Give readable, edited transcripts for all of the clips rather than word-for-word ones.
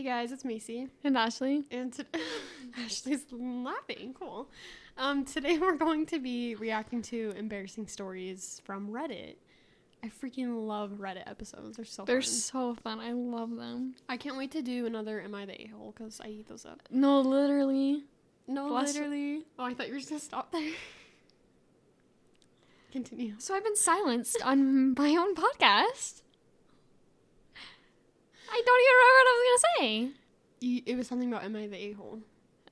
guys, it's Macey. And Ashlee. And Ashlee's laughing. Cool. Today we're going to be reacting to embarrassing stories from Reddit. I freaking love Reddit episodes. They're so fun. I love them. I can't wait to do another Am I the A-hole because I eat those up. No, literally. Literally. Oh, I thought you were just going to stop there. Continue. So I've been silenced on my own podcast. I don't even remember what I was going to say. It was something about Am I the A-hole?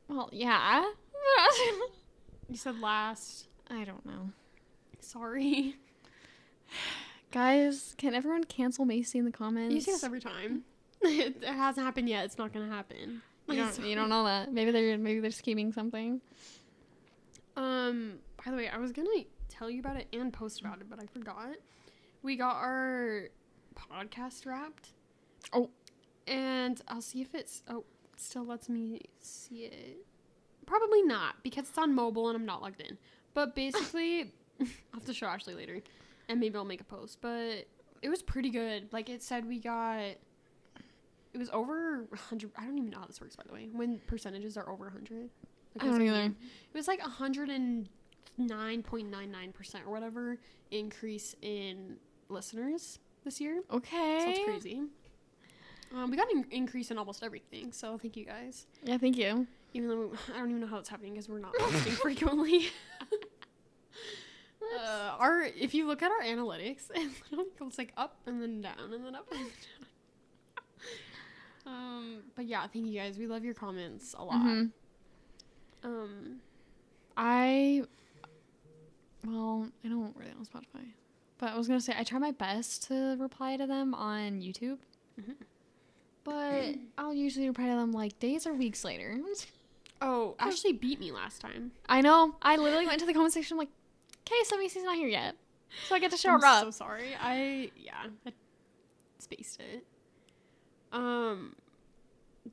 Well, yeah. You said last. I don't know. Sorry. Guys, can everyone cancel Macey in the comments? You say this every time. It hasn't happened yet. It's not going to happen. You don't know that. Maybe they're scheming something. By the way, I was going to tell you about it and post about it, but I forgot. We got our podcast wrapped. Oh. And I'll see if it still lets me see it. Probably not, because it's on mobile and I'm not logged in. But basically, I'll have to show Ashlee later. And maybe I'll make a post. But it was pretty good. Like, it said it was over 100. I don't even know how this works, by the way. When percentages are over 100. Like, I don't either. It was like 109.99% or whatever increase in listeners this year. Okay. So that's crazy. We got an increase in almost everything, so thank you guys. Yeah, thank you. Even though I don't even know how it's happening because we're not posting frequently. If you look at our analytics, it literally goes like up and then down and then up and then down. But yeah, thank you guys. We love your comments a lot. Mm-hmm. I don't really on Spotify, but I was gonna say I try my best to reply to them on YouTube. Mm-hmm. But I'll usually reply to them like days or weeks later. Oh, Ashlee beat me last time. I know. I literally went to the comment section like, okay, so Macy's not here yet. So I get to show her up. I'm so sorry. I spaced it. But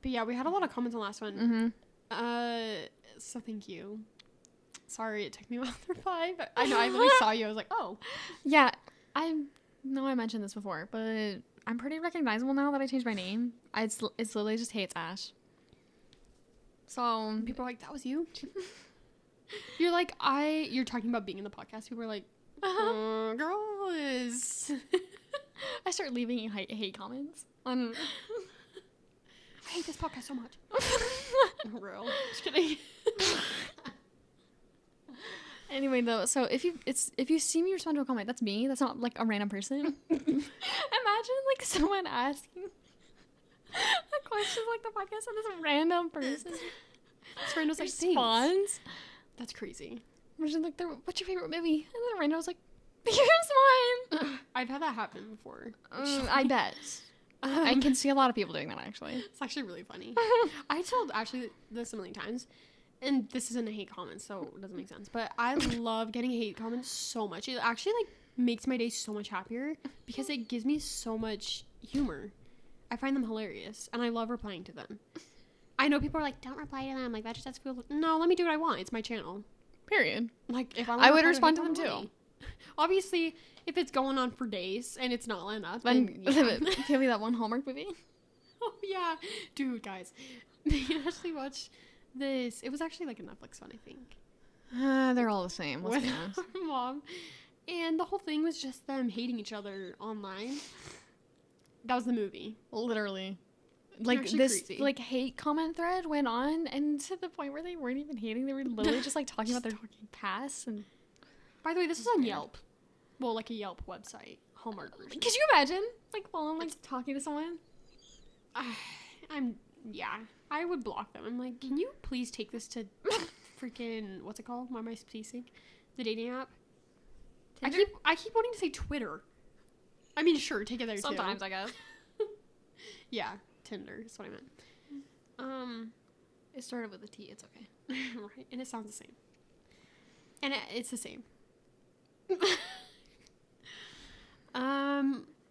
yeah, we had a lot of comments on the last one. Mm-hmm. So thank you. Sorry it took me a while to reply, but I know I literally saw you. I was like, oh. Yeah, I know I mentioned this before, but I'm pretty recognizable now that I changed my name. It's literally just Hey, it's Ash. So people are like, that was you? You're talking about being in the podcast. People are like, girl is. I start leaving hate comments on. I hate this podcast so much. Real. Just kidding. Anyway, though, so if you see me respond to a comment, that's me. That's not like a random person. Imagine like someone asking a question like the podcast and this random person. This random's like responds. That's crazy. Imagine like what's your favorite movie? And then the random was like, here's mine. I've had that happen before. I bet. I can see a lot of people doing that actually. It's actually really funny. I told Ashlee this a million times. And this isn't a hate comment, so it doesn't make sense. But I love getting hate comments so much. It actually, makes my day so much happier because it gives me so much humor. I find them hilarious, and I love replying to them. I know people are like, don't reply to them. Like, that just has to feel... No, let me do what I want. It's my channel. Period. Like, if I would respond to them, too. Obviously, if it's going on for days and it's not enough, then give me that one Hallmark movie. Oh, yeah. Dude, guys. Me and Ashlee watched... this. It was actually like a Netflix one, I think. They're all the same. With her mom. And the whole thing was just them hating each other online. That was the movie. Literally. Like this crazy. Like hate comment thread went on and to the point where they weren't even hating. They were literally just like talking about their past. And by the way, this was on Yelp. Well, like a Yelp website. Hallmark version. Could you imagine? Like while I'm like talking to someone? I would block them. I'm like, can you please take this to freaking, what's it called? Why am I spacing? The dating app? Tinder? I keep wanting to say Twitter. I mean, sure, take it there Sometimes, too. I guess. Yeah, Tinder is what I meant. It started with a T. It's okay. Right, and it sounds the same. And it's the same.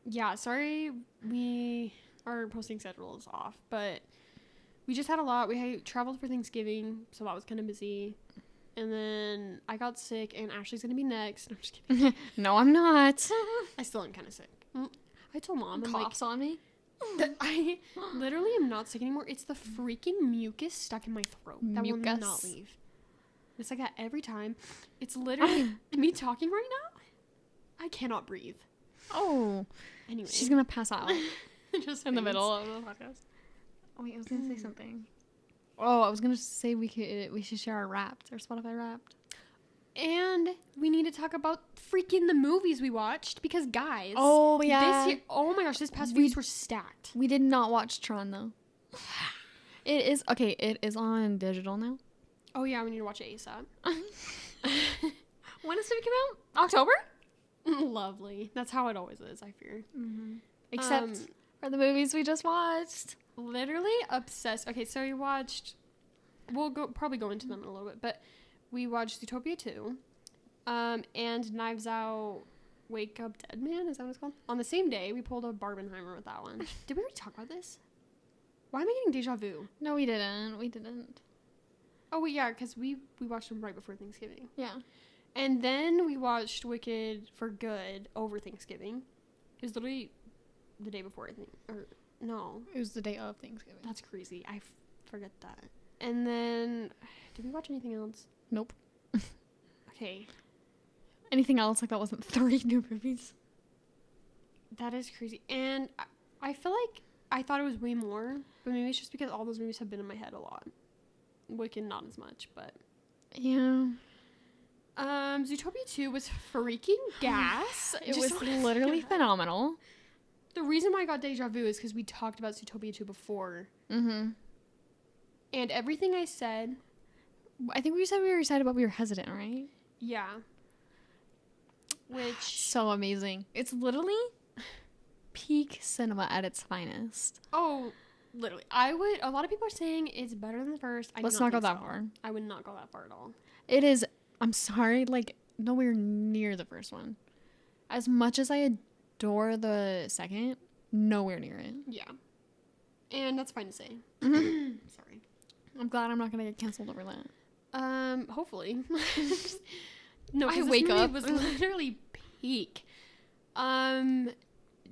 Yeah, sorry our posting schedule is off, but we just had a lot. We traveled for Thanksgiving, so that was kind of busy. And then I got sick, and Ashlee's going to be next. No, I'm just kidding. No, I'm not. I still am kind of sick. I told Mom. Coughs on me. I literally am not sick anymore. It's the freaking mucus stuck in my throat that will not leave. It's like that every time. It's literally me talking right now. I cannot breathe. Oh. Anyway. She's going to pass out. Just in the middle of the podcast. Oh, wait, I was going to say something. Oh, I was going to say we should share our Wrapped, our Spotify Wrapped. And we need to talk about freaking the movies we watched because, guys. Oh, yeah. This year, oh my gosh, this past few weeks were stacked. We did not watch Tron, though. It is on digital now. Oh, yeah, we need to watch it ASAP. When does it come out? October? Lovely. That's how it always is, I fear. Mm-hmm. Except for the movies we just watched. Literally obsessed. Okay, so we watched... We'll probably go into them in a little bit, but... We watched Zootopia 2, and Knives Out Wake Up Dead Man, is that what it's called? On the same day, we pulled a Barbenheimer with that one. Did we already talk about this? Why am I getting deja vu? No, we didn't. Oh, wait, yeah, because we watched them right before Thanksgiving. Yeah. And then we watched Wicked for Good over Thanksgiving. It was literally the day before, I think. Or, no. It was the day of Thanksgiving. That's crazy. I forget that. And then, did we watch anything else? Nope. Okay. Anything else like that wasn't 30 new movies? That is crazy. And I feel like I thought it was way more, but maybe it's just because all those movies have been in my head a lot. Wicked, not as much, but... Yeah. Zootopia 2 was freaking gas. It was literally phenomenal. The reason why I got deja vu is because we talked about Zootopia 2 before. Mm-hmm. And everything I said... I think we said we were excited, but we were hesitant, right? Yeah. Which... So amazing. It's literally peak cinema at its finest. Oh, literally. A lot of people are saying it's better than the first. Let's not go that far. I would not go that far at all. It is, I'm sorry, like, nowhere near the first one. As much as I adore the second, nowhere near it. Yeah. And that's fine to say. Mm-hmm. Sorry. I'm glad I'm not going to get canceled over that. Hopefully. No, I this wake movie up. was literally peak.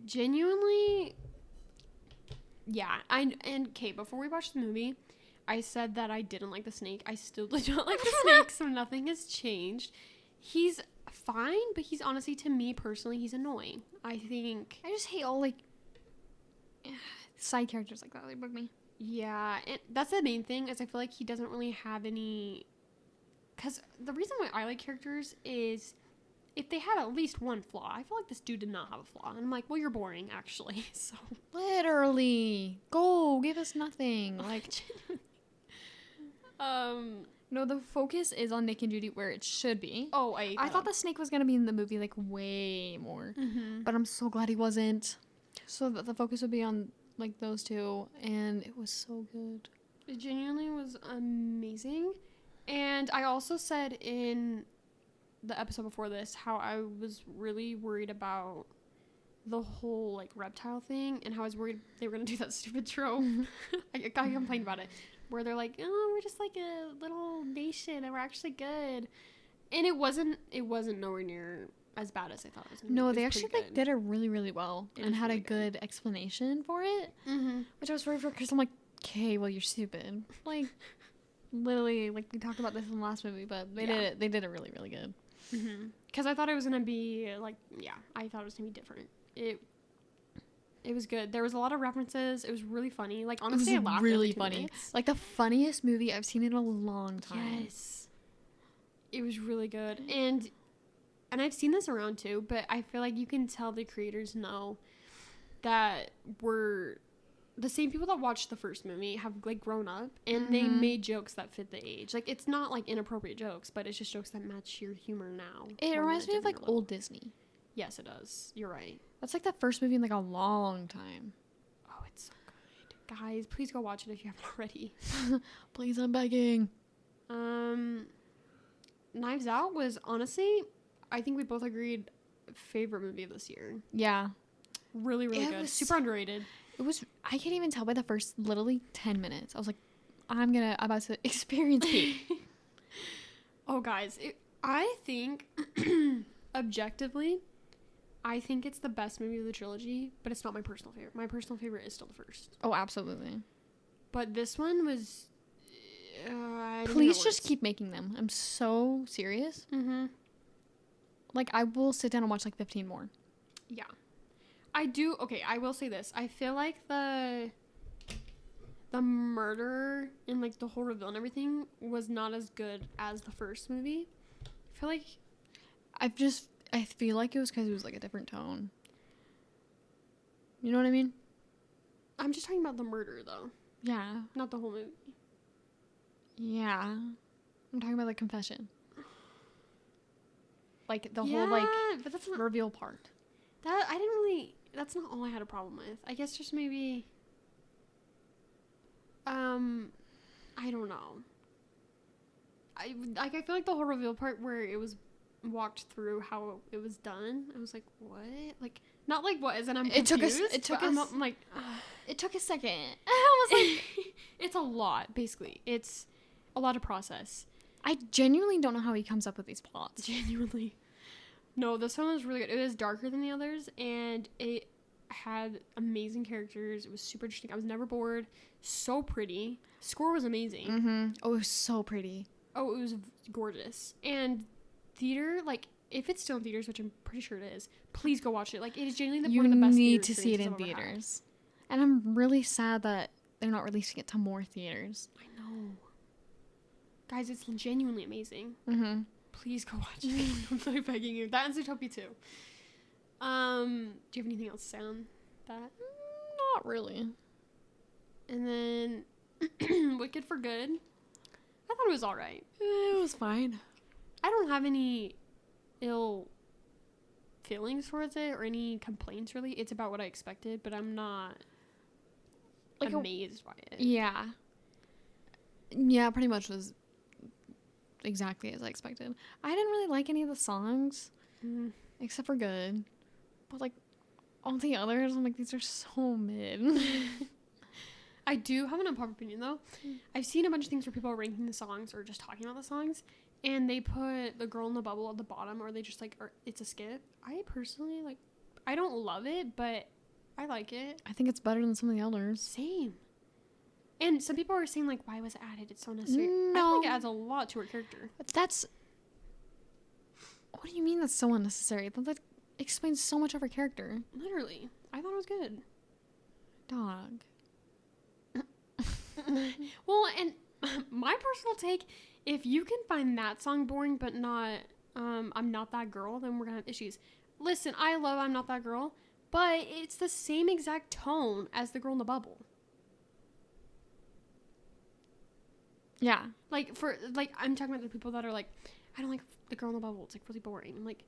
Genuinely, yeah. Okay, before we watched the movie, I said that I didn't like the snake. I still did not like the snake, so nothing has changed. He's fine, but he's honestly, to me personally, he's annoying. I think. I just hate all, like, side characters like that. They bug me. Yeah, that's the main thing, is I feel like he doesn't really have any... Because the reason why I like characters is if they have at least one flaw. I feel like this dude did not have a flaw. And I'm like, well, you're boring, actually. So Literally. Go. Give us nothing. Like, no, the focus is on Nick and Judy where it should be. Oh, I thought the snake was going to be in the movie, like, way more. Mm-hmm. But I'm so glad he wasn't. So that the focus would be on, like, those two. And it was so good. It genuinely was amazing. And I also said in the episode before this how I was really worried about the whole, like, reptile thing, and how I was worried they were going to do that stupid trope. I complained about it, where they're like, oh, we're just like a little nation and we're actually good. And it wasn't nowhere near as bad as I thought it was going to be. No, they actually, like, did it really, really well and had really a good explanation for it, which I was worried for, because I'm like, okay, well, you're stupid. Like... Literally, like, we talked about this in the last movie, but they did it really, really good. Because I thought it was going to be, like, I thought it was going to be different. It was good. There was a lot of references. It was really funny. Like, honestly, I laughed really funny. Minutes. Like, the funniest movie I've seen in a long time. Yes. It was really good. And I've seen this around, too, but I feel like you can tell the creators know that the same people that watched the first movie have, like, grown up, and they made jokes that fit the age. Like, it's not, like, inappropriate jokes, but it's just jokes that match your humor now. It reminds me of, like, old Disney. Yes, it does. You're right. That's, like, the first movie in, like, a long time. Oh, it's so good. Guys, please go watch it if you haven't already. Please, I'm begging. Knives Out was, honestly, I think we both agreed, favorite movie of this year. Yeah. Really, really good. Super underrated. I can't even tell by the first literally 10 minutes. I was like, I'm about to experience peak. Oh, guys, I think, objectively, I think it's the best movie of the trilogy, but it's not my personal favorite. My personal favorite is still the first. Oh, absolutely. But this one was... Please just keep making them. I'm so serious. Mm-hmm. Like, I will sit down and watch, like, 15 more. Yeah. I do... Okay, I will say this. I feel like the murder and, like, the whole reveal and everything was not as good as the first movie. I feel like... I feel like it was because it was, like, a different tone. You know what I mean? I'm just talking about the murder, though. Yeah. Not the whole movie. Yeah. I'm talking about the confession. Like, the whole, like, but that's not... reveal part. That's not all I had a problem with. I guess just maybe... I don't know. I feel like the whole reveal part where it was walked through how it was done. I was like, what? Like, not like what? As in I'm confused. It took a second. I was like, it's a lot, basically. It's a lot of process. I genuinely don't know how he comes up with these plots. Genuinely. No, this one was really good. It was darker than the others, and it had amazing characters. It was super interesting. I was never bored. So pretty. Score was amazing. Mm-hmm. Oh, it was so pretty. Oh, it was gorgeous. And theater, like, if it's still in theaters, which I'm pretty sure it is, please go watch it. Like, it is genuinely one of the best theater experiences. You need to see it in theaters. And I'm really sad that they're not releasing it to more theaters. I know. Guys, it's genuinely amazing. Mm-hmm. Please go watch it. I'm really begging you. That and Zootopia too. Do you have anything else to say on that? Not really. And then Wicked for Good. I thought it was alright. It was fine. I don't have any ill feelings towards it or any complaints really. It's about what I expected, but I'm not like amazed by it. Yeah. Yeah, pretty much was exactly as I expected. I didn't really like any of the songs, except for Good. But, like, all the others, I'm like, these are so mid. I do have an unpopular opinion, though. I've seen a bunch of things where people are ranking the songs or just talking about the songs, and they put The Girl in the Bubble at the bottom, or they just, like, it's a skip. I personally, like, I don't love it, but I like it. I think it's better than some of the others. Same. And some people are saying, like, why was it added? It's so necessary. No. I think it adds a lot to her character. That's... What do you mean that's so unnecessary? That explains so much of her character. Literally. I thought it was good. Dog. Well, and my personal take, if you can find that song boring but not I'm Not That Girl, then we're gonna have issues. Listen, I love I'm Not That Girl, but it's the same exact tone as The Girl in the Bubble. Yeah. Like, I'm talking about the people that are like, I don't like The Girl in the Bubble, it's like really boring. I'm like,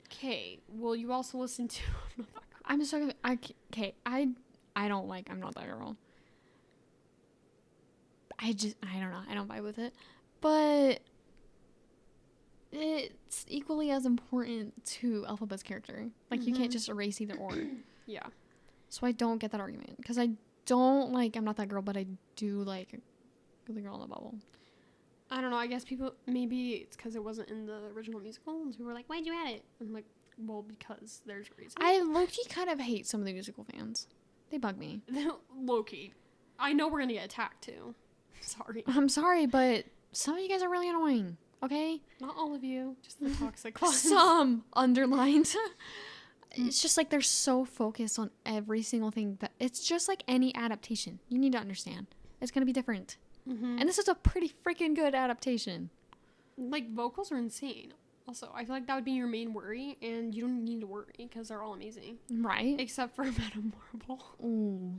okay, well, you also listen to I'm Not That Girl. I'm just talking, I don't like I'm Not That Girl. I don't know. I don't vibe with it. But it's equally as important to Elphaba's character. Like, you can't just erase either or. Yeah. So I don't get that argument. Because I don't like I'm Not That Girl, but I do like The Girl in the Bubble. I don't know. I guess people, maybe it's because it wasn't in the original musical. And people were like, why'd you add it? I'm like, well, because there's a reason. I low-key kind of hate some of the musical fans. They bug me. Low-key. I know we're going to get attacked, too. Sorry. I'm sorry, but some of you guys are really annoying, okay? Not all of you. Just the toxic ones. Some underlined. It's just like they're so focused on every single thing that it's just like any adaptation. You need to understand. It's going to be different. Mm-hmm. And this is a pretty freaking good adaptation. Like, vocals are insane. Also, I feel like that would be your main worry, and you don't need to worry because they're all amazing. Right. Except for Madame Marble. Ooh.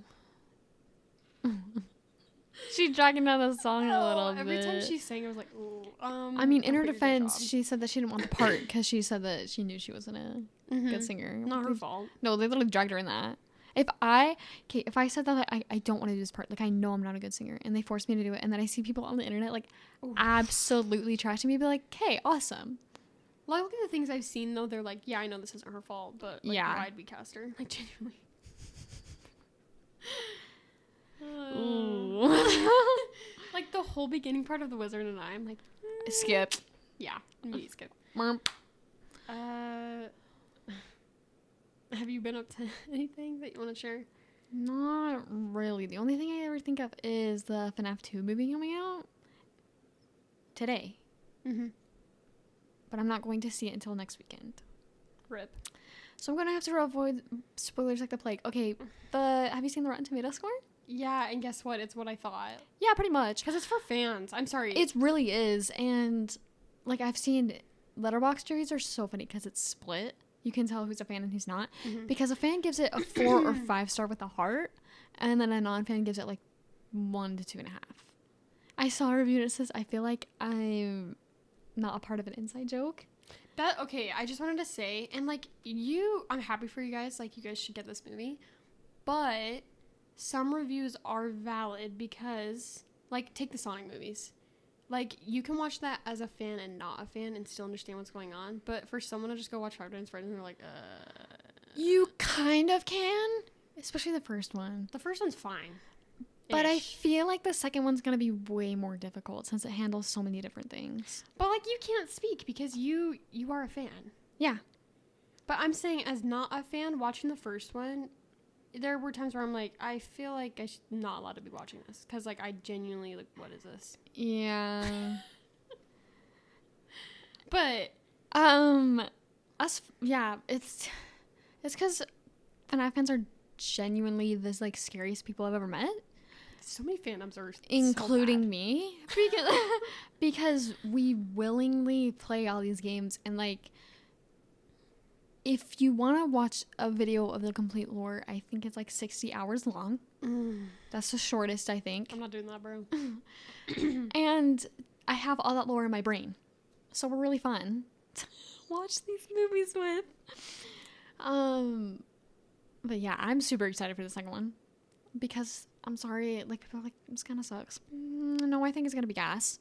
She's dragging down the song a little bit. Every time she sang, I was like, ooh. I mean, in her defense, she said that she didn't want the part because she said that she knew she wasn't a good singer. Not her fault. No, they literally dragged her in that. If I said that I don't want to do this part, like I know I'm not a good singer, and they forced me to do it, and then I see people on the internet like absolutely trashing me, be like, "Okay, awesome." A lot of the things I've seen though, they're like, "Yeah, I know this isn't her fault, but like, why'd we cast her?" Like genuinely. Ooh. Like the whole beginning part of The Wizard and I'm like, skip. Yeah, immediate skip. Have you been up to anything that you want to share? Not really. The only thing I ever think of is the FNAF 2 movie coming out today. Mm-hmm. But I'm not going to see it until next weekend. Rip. So I'm going to have to avoid spoilers like the plague. Okay, have you seen the Rotten Tomatoes score? Yeah, and guess what? It's what I thought. Yeah, pretty much. Because it's for fans. I'm sorry. It really is. And, like, I've seen Letterboxd reviews are so funny because it's split. You can tell who's a fan and who's not. Mm-hmm. Because a fan gives it a 4 or 5 star with a heart. And then a non-fan gives it, like, 1 to 2.5. I saw a review that says, I feel like I'm not a part of an inside joke. Okay, I just wanted to say, and, like, I'm happy for you guys. Like, you guys should get this movie. But some reviews are valid because, like, take the Sonic movies. Like, you can watch that as a fan and not a fan and still understand what's going on. But for someone to just go watch Five Nights at Freddy's and they're like, You kind of can. Especially the first one. The first one's fine. But I feel like the second one's going to be way more difficult since it handles so many different things. But, like, you can't speak because you are a fan. Yeah. But I'm saying as not a fan, watching the first one, there were times where I'm like, I feel like I'm not allowed to be watching this. Because, like, I genuinely, like, what is this? Yeah. But, it's because FNAF fans are genuinely the, like, scariest people I've ever met. so many fandoms are including so me. Because we willingly play all these games and, like, if you want to watch a video of the complete lore, I think it's like 60 hours long. That's the shortest, I think. I'm not doing that, bro. And I have all that lore in my brain. So we're really fun to watch these movies with. But yeah, I'm super excited for the second one. Because, I'm sorry, like, people are like, this kind of sucks. No, I think it's going to be gas.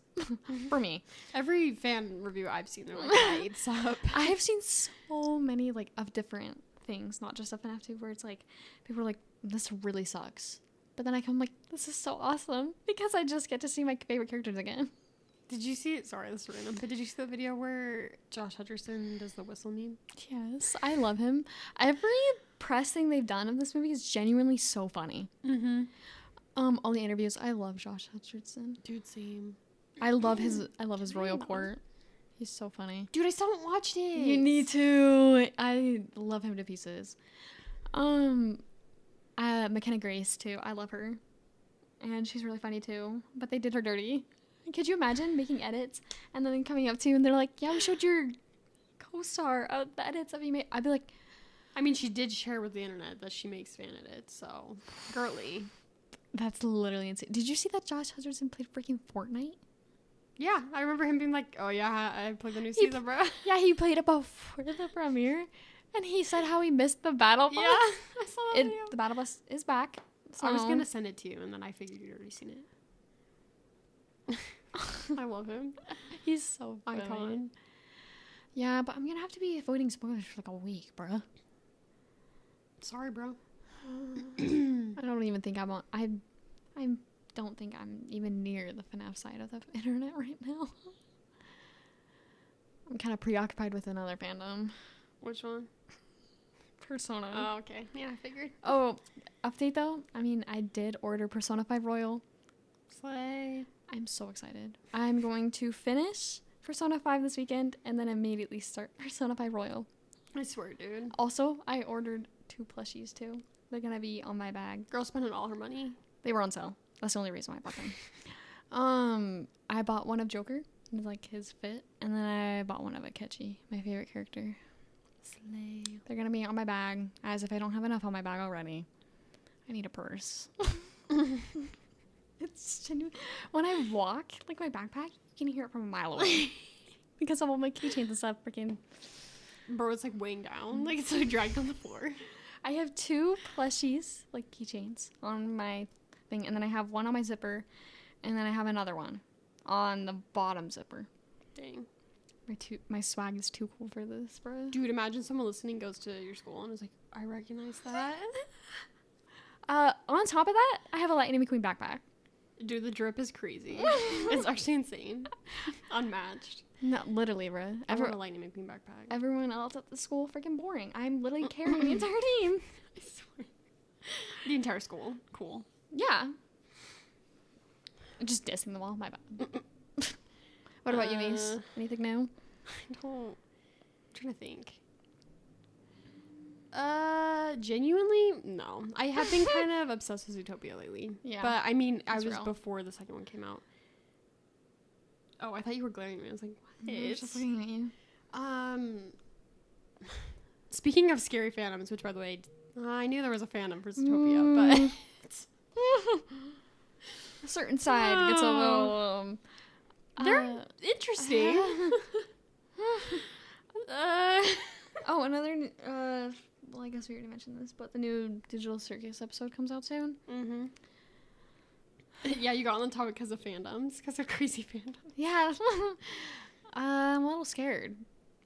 For me. Every fan review I've seen, they're like, yeah, it's up. I have seen so many, like, of different things, not just FNAF 2, where it's like, people are like, this really sucks. But then I come like, this is so awesome. Because I just get to see my favorite characters again. Did you see it? Sorry, this is random. But did you see the video where Josh Hutcherson does the whistle meme? Yes, I love him. Every press thing they've done of this movie is genuinely so funny. Mm-hmm. All the interviews, I love Josh Hutcherson. Dude, same. I love his royal court. He's so funny. Dude, I still haven't watched it. You need to. I love him to pieces. McKenna Grace too. I love her. And she's really funny too. But they did her dirty. Could you imagine making edits and then coming up to you and they're like, yeah, we showed your co-star the edits that you made. I'd be like, I mean, she did share with the internet that she makes fan edits, so girly. That's literally insane. Did you see that Josh Hutcherson played freaking Fortnite? Yeah, I remember him being like, oh yeah, I played the new season, bro. Yeah, he played it before the premiere. And he said how he missed the battle bus. Yeah, I saw that video. The battle bus is back. So I was going to send it to you, and then I figured you'd already seen it. I love him. He's so funny. Icon. Yeah, but I'm going to have to be avoiding spoilers for like a week, bro. Sorry, bro. I don't even think I don't think I'm even near the FNAF side of the internet right now. I'm kind of preoccupied with another fandom. Which one? Persona. Oh, okay. Yeah, I figured. Oh, update though. I mean, I did order Persona 5 Royal. Slay. I'm so excited. I'm going to finish Persona 5 this weekend and then immediately start Persona 5 Royal. I swear, dude. Also, I ordered 2 plushies too. They're gonna be on my bag. Girl spending all her money. They were on sale. That's the only reason why I bought them. I bought one of Joker, like his fit, and then I bought one of Akechi, my favorite character. Slay. They're gonna be on my bag, as if I don't have enough on my bag already. I need a purse. It's genuine. When I walk, like my backpack, you can hear it from a mile away. Because of all my keychains and stuff, freaking. Bro, it's like weighing down. Like it's like dragged on the floor. I have 2 plushies, like keychains, on my thing, and then I have one on my zipper, and then I have another one on the bottom zipper. Dang. My swag is too cool for this, bro. Dude, imagine someone listening goes to your school and is like, I recognize that. On top of that, I have a Lightning McQueen backpack. Dude, the drip is crazy. It's actually insane. Unmatched. No, literally, bro. I want a Lightning McQueen backpack. Everyone else at the school freaking boring. I'm literally carrying the entire team. I swear. The entire school. Cool. Yeah. Just dissing them all. My bad. What about you, Mace? Anything new? I don't. I'm trying to think. Genuinely, no. I have been kind of obsessed with Zootopia lately. Yeah. But I mean, I was before the second one came out. Oh, I thought you were glaring at me. I was like, what? I was just looking at you. Speaking of scary fandoms, which by the way, I knew there was a fandom for Zootopia, but a certain side gets a little. They're interesting. Oh, another. Well, I guess we already mentioned this, but the new Digital Circus episode comes out soon. Mm-hmm. Yeah, you got on the topic because of fandoms, because of crazy fandoms. Yeah. I'm a little scared.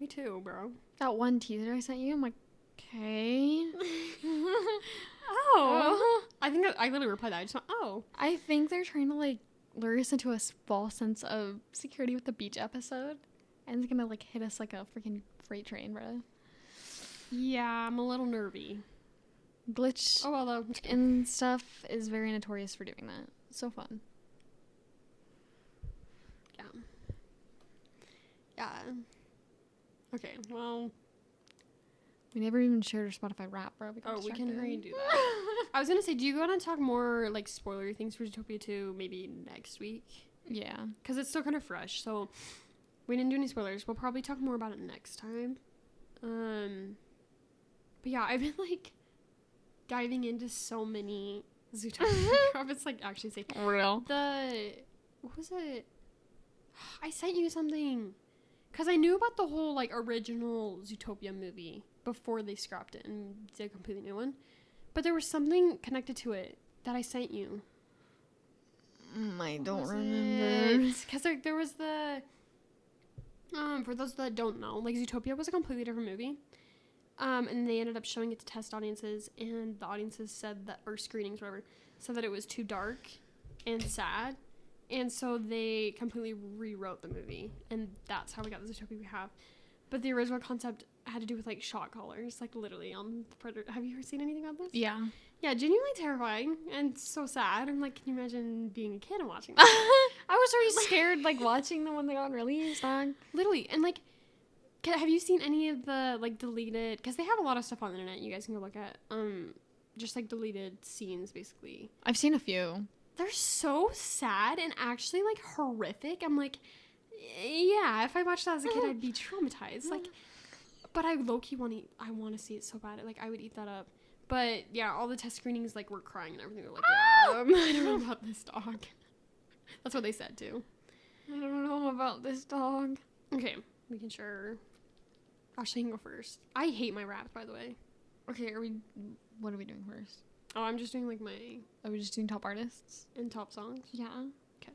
Me too, bro. That one teaser I sent you, I'm like, okay. Oh. I think I literally replied that. I just went, oh. I think they're trying to, like, lure us into a false sense of security with the beach episode. And it's gonna, like, hit us like a freaking freight train, bro. Yeah, I'm a little nervy. Glitch and stuff is very notorious for doing that. So fun. Yeah. Yeah. Okay, well. We never even shared our Spotify rap, bro. We can hurry and do that. I was gonna say, do you want to talk more, like, spoilery things for Zootopia 2 maybe next week? Yeah. Because it's still kind of fresh, so we didn't do any spoilers. We'll probably talk more about it next time. But yeah, I've been, like, diving into so many Zootopia crap. It's, like, actually safe. Real. What was it? I sent you something. Because I knew about the whole, like, original Zootopia movie before they scrapped it and did a completely new one. But there was something connected to it that I sent you. I don't remember. Because there was the... for those that don't know, like, Zootopia was a completely different movie. And they ended up showing it to test audiences, and the audiences said that, or screenings, whatever, said that it was too dark and sad. And so they completely rewrote the movie, and that's how we got the Zootopia we have. But the original concept had to do with, like, shot collars, like, literally on the Predator. Have you ever seen anything about this? Yeah. Yeah, genuinely terrifying and so sad. I'm like, can you imagine being a kid and watching that? I was already scared, like, watching the one that got released on. Literally, and, like, have you seen any of the, like, deleted... Because they have a lot of stuff on the internet you guys can go look at. Just, like, deleted scenes, basically. I've seen a few. They're so sad and actually, like, horrific. I'm like, yeah, if I watched that as a kid, I'd be traumatized. Like, but I low-key I want to see it so bad. Like, I would eat that up. But, yeah, all the test screenings, like, were crying and everything. They're like, yeah, I don't know about this dog. That's what they said, too. I don't know about this dog. Okay, we can sure... Ashlee can go first. I hate my raps, by the way. Okay, what are we doing first? Oh, I'm just doing, like, my... Are we just doing top artists? And top songs? Yeah. Okay.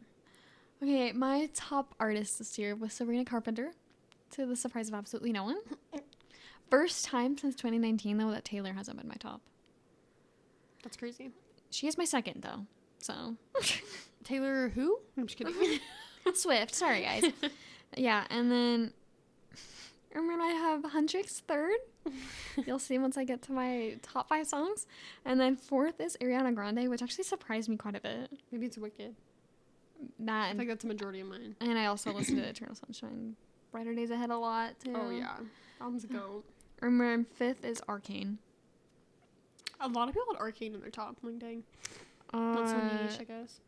Okay, my top artist this year was Sabrina Carpenter, to the surprise of absolutely no one. First time since 2019, though, that Taylor hasn't been my top. That's crazy. She is my second, though, so... Taylor who? I'm just kidding. Swift. Sorry, guys. Yeah, and then... And then I have Huntrix third. You'll see once I get to my top 5 songs. And then fourth is Ariana Grande, which actually surprised me quite a bit. Maybe it's Wicked. That I think that's the majority of mine. And I also listened to Eternal Sunshine, Brighter Days Ahead a lot, too. Oh, yeah. Album's a goat. And then fifth is Arcane. A lot of people had Arcane in their top. I'm like, dang. Not so niche, I guess.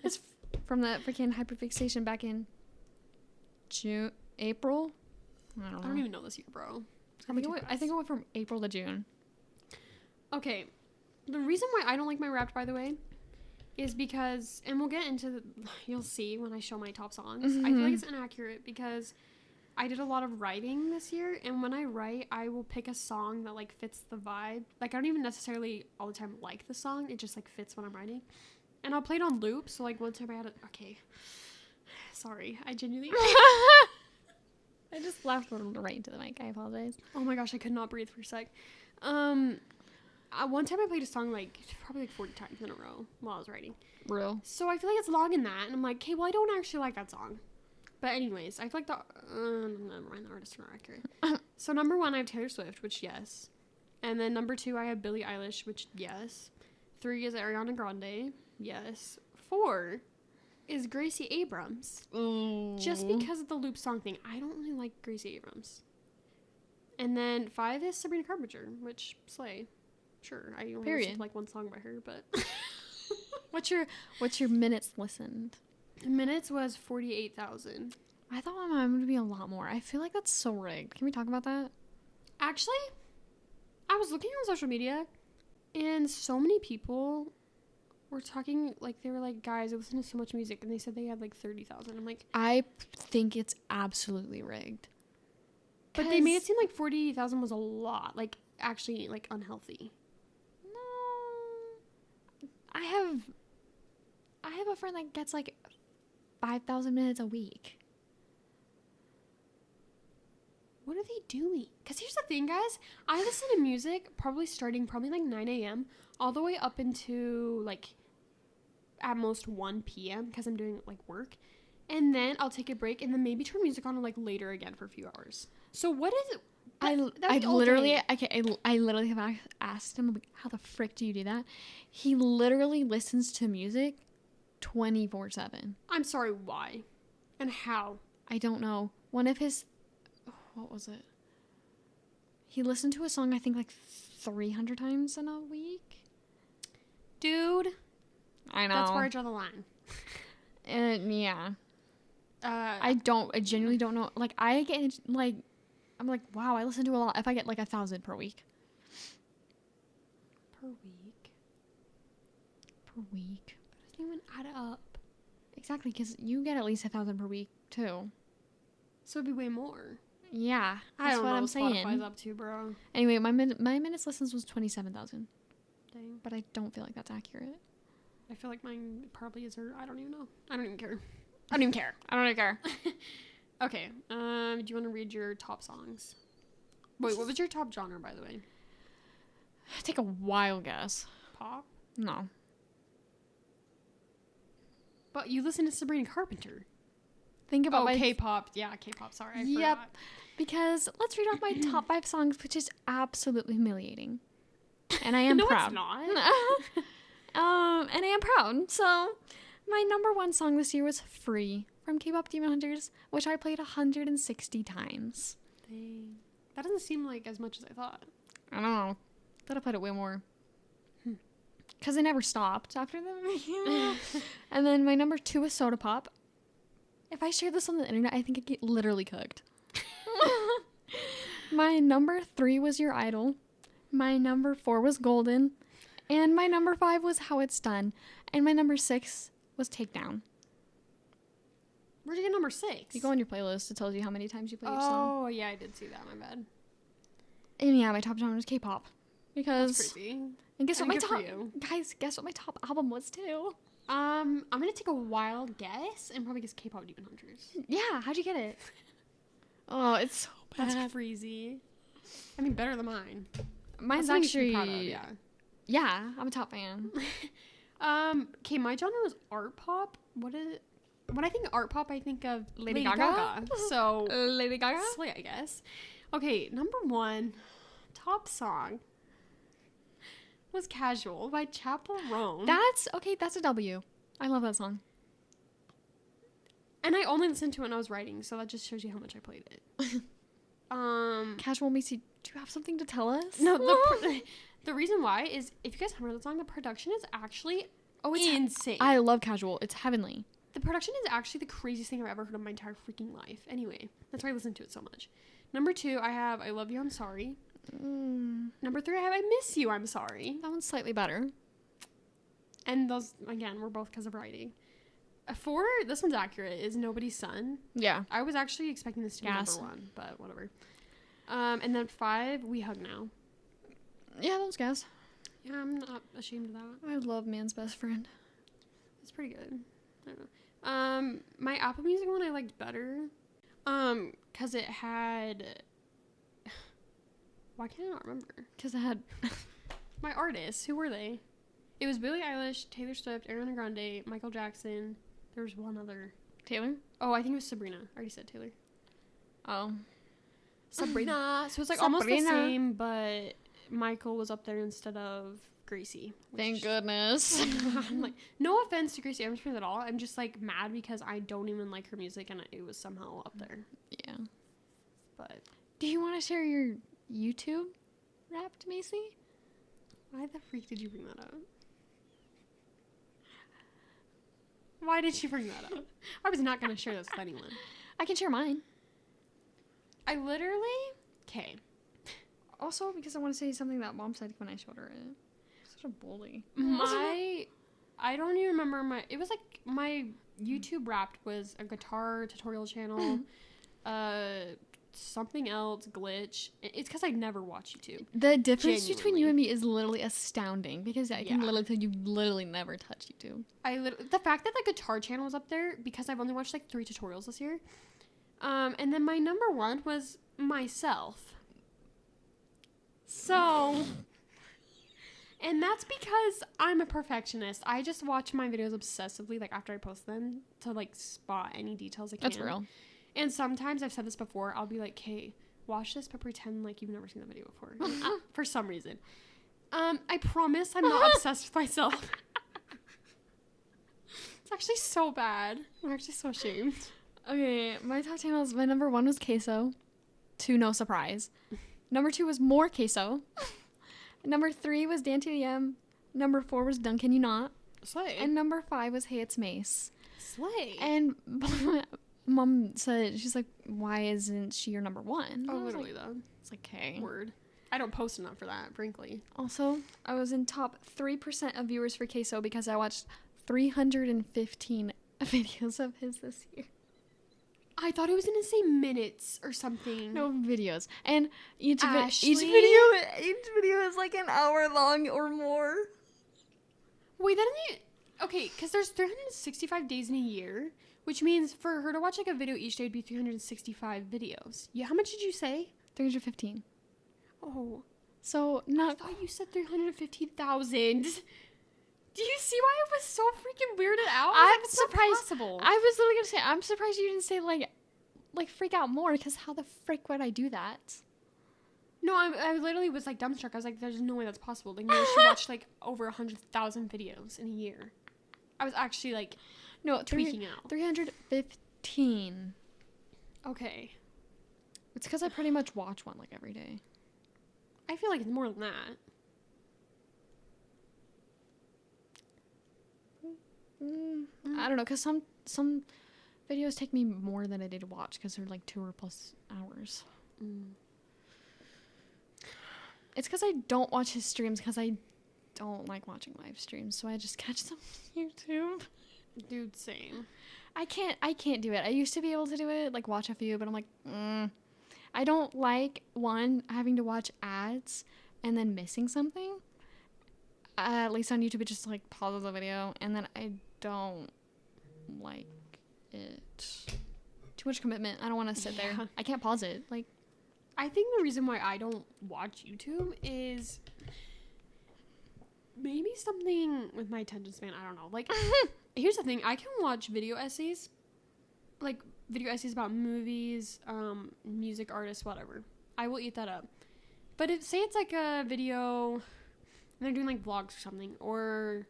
It's from the freaking Hyperfixation back in April? I don't even know this year, bro. I think it went from April to June. Okay. The reason why I don't like my Wrapped, by the way, is because, and we'll get into you'll see when I show my top songs. Mm-hmm. I feel like it's inaccurate because I did a lot of writing this year, and when I write, I will pick a song that, like, fits the vibe. Like, I don't even necessarily all the time like the song. It just, like, fits when I'm writing. And I'll play it on loop, so, like, one time I had okay. Sorry. I genuinely... I just laughed right into the mic. I apologize. Oh my gosh, I could not breathe for a sec. One time I played a song like probably like 40 times in a row while I was writing. Real. So I feel like it's logging that, and I'm like, okay, well, I don't actually like that song. But anyways, I feel like never mind, the artists are not accurate. So number 1, I have Taylor Swift, which yes. And then number 2, I have Billie Eilish, which yes. 3 is Ariana Grande, yes. 4 is Gracie Abrams. Ooh. Just because of the loop song thing. I don't really like Gracie Abrams. And then 5 is Sabrina Carpenter, which slay. Sure, I only listened to like one song by her, but What's your minutes listened? minutes was 48,000. I thought mine would be a lot more. I feel like that's so rigged. Can we talk about that? Actually, I was looking on social media, and so many people were talking, like, they were like, guys, I listen to so much music, and they said they had like 30,000. I'm like, I think it's absolutely rigged. but they made it seem like 48,000 was a lot, like, actually, like, unhealthy. No, I have a friend that gets like 5,000 minutes a week. What are they doing? Because here's the thing, guys. I listen to music starting like 9 a.m. all the way up into like at most 1 p.m. because I'm doing like work. And then I'll take a break and then maybe turn music on like later again for a few hours. So what is it? I literally have asked him, like, how the frick do you do that? He literally listens to music 24/7. I'm sorry, why? And how? I don't know. One of his, what was it? He listened to a song, I think, like 300 times in a week. Dude. I know. That's where I draw the line. Yeah. I genuinely don't know. Like, I get, like, I'm like, wow, I listen to a lot. If I get, like, 1,000 per week. Per week? Per week. That doesn't even add up. Exactly, because you get at least 1,000 per week, too. So it'd be way more. Yeah. I don't know what I'm what saying. Spotify's up to, bro. Anyway, my minutes listens was 27,000. Dang. But I don't feel like that's accurate. I feel like mine probably is, or I don't even know. I don't even care. I don't even care. I don't care. Okay. Do you want to read your top songs? Wait, what was your top genre, by the way? Take a wild guess. Pop? No. But you listen to Sabrina Carpenter. Think about K-pop. Yeah, K-pop. Sorry, I Yep. forgot. Because let's read off my top 5 songs, which is absolutely humiliating. And I am no, proud. it's not. And I am proud. So, my number 1 song this year was Free from K-pop Demon Hunters, which I played 160 times. Dang. That doesn't seem like as much as I thought. I don't know. Thought I played it way more. Because I never stopped after them. And then my number 2 was Soda Pop. If I shared this on the internet, I think I'd get literally cooked. My number 3 was Your Idol. My number 4 was Golden. And my number 5 was How It's Done. And my number 6 was Takedown. Where'd you get number 6? You go on your playlist, it tells you how many times you play each song. Oh, yeah, I did see that. My bad. And yeah, my top genre was K-pop. Because... That's crazy. And guess what my good top... for you. Guys, guess what my top album was, too? I'm gonna take a wild guess and probably guess K-pop Demon Hunters. Yeah, how'd you get it? Oh, it's so bad. That's crazy. I mean, better than mine. Mine's That's something actually... you should be proud of, yeah. Yeah, I'm a top fan. Okay, my genre was art pop. What is it? When I think art pop, I think of Lady Gaga? So, Lady Gaga? slay, I guess. Okay, number 1, top song was Casual by Chappell Roan. That's a W. I love that song. And I only listened to it when I was writing, so that just shows you how much I played it. Casual Macey, do you have something to tell us? No, the reason why is, if you guys haven't heard the song, the production is actually insane. I love Casual. It's heavenly. The production is actually the craziest thing I've ever heard in my entire freaking life. Anyway, that's why I listen to it so much. Number 2, I have I Love You, I'm Sorry. Number 3, I have I Miss You, I'm Sorry. That one's slightly better. And those, again, were both because of writing. 4, this one's accurate, is Nobody's Son. Yeah. I was actually expecting this to be number 1, but whatever. And then 5, We Hug Now. Yeah, that was gas. Yeah, I'm not ashamed of that. I love Man's Best Friend. It's pretty good. I don't know. My Apple Music one I liked better. Because it had... Why can't I not remember? Because it had... My artists. Who were they? It was Billie Eilish, Taylor Swift, Ariana Grande, Michael Jackson. There was one other. Taylor? Oh, I think it was Sabrina. I already said Taylor. Oh. Sabrina. So it's like almost the same, but Michael was up there instead of Gracie. Thank goodness. I'm like, no offense to Gracie Armstrong at all. I'm just like mad because I don't even like her music and it was somehow up there. Yeah. But do you want to share your YouTube Wrapped, Macy? Why the freak did you bring that up? Why did you bring that up? I was not going to share this with anyone. I can share mine. I literally... Okay. Also, because I want to say something that Mom said when I showed her it. Such a bully. I don't even remember it was like my YouTube Wrapped was a guitar tutorial channel, something else, glitch. It's because I never watch YouTube. The difference between you and me is literally astounding because I can literally tell you literally never touch YouTube. The fact that the guitar channel was up there because I've only watched like 3 tutorials this year. And then my number 1 was myself. So, and that's because I'm a perfectionist. I just watch my videos obsessively, like after I post them, to like spot any details I can. That's real. And sometimes I've said this before. I'll be like, "Hey, watch this, but pretend like you've never seen the video before." For some reason, I promise I'm not obsessed with myself. It's actually so bad. I'm actually so ashamed. Okay, my top channels. My number 1 was Queso. 2, no surprise. Number 2 was more Queso. Number 3 was Dan TDM. Number 4 was Duncan You Not. Slay. And number 5 was Hey It's Mace. Slay. And Mom said, she's like, why isn't she your number 1? Oh, literally though. It's like, okay. Word. I don't post enough for that, frankly. Also, I was in top 3% of viewers for Queso because I watched 315 videos of his this year. I thought it was gonna say minutes or something. No, videos. And each video is like an hour long or more. Wait, okay, because there's 365 days in a year, which means for her to watch like a video each day would be 365 videos. Yeah, how much did you say? 315. Oh. So, not... I thought you said 315,000. Do you see why I was so freaking weirded out? I'm surprised. Possible. I was literally gonna say, I'm surprised you didn't say like freak out more, because how the frick would I do that? No, I literally was like dumbstruck. I was like, there's no way that's possible. Like, no, she watched like over 100,000 videos in a year. I was actually like, no, tweaking out. 315. Okay. It's because I pretty much watch one like every day. I feel like it's more than that. I don't know, because some videos take me more than a day to watch because they're like 2 or plus hours. It's because I don't watch his streams because I don't like watching live streams, so I just catch them on YouTube. Dude, same. I can't do it. I used to be able to do it, like watch a few, but I'm like, I don't like, one, having to watch ads and then missing something. At least on YouTube, it just like pauses the video, and then I don't like it. Too much commitment. I don't want to sit there. I can't pause it. Like, I think the reason why I don't watch YouTube is maybe something with my attention span. I don't know. Like, here's the thing. I can watch video essays, like video essays about movies, music artists, whatever. I will eat that up. But say it's like a video, and they're doing like vlogs or something, or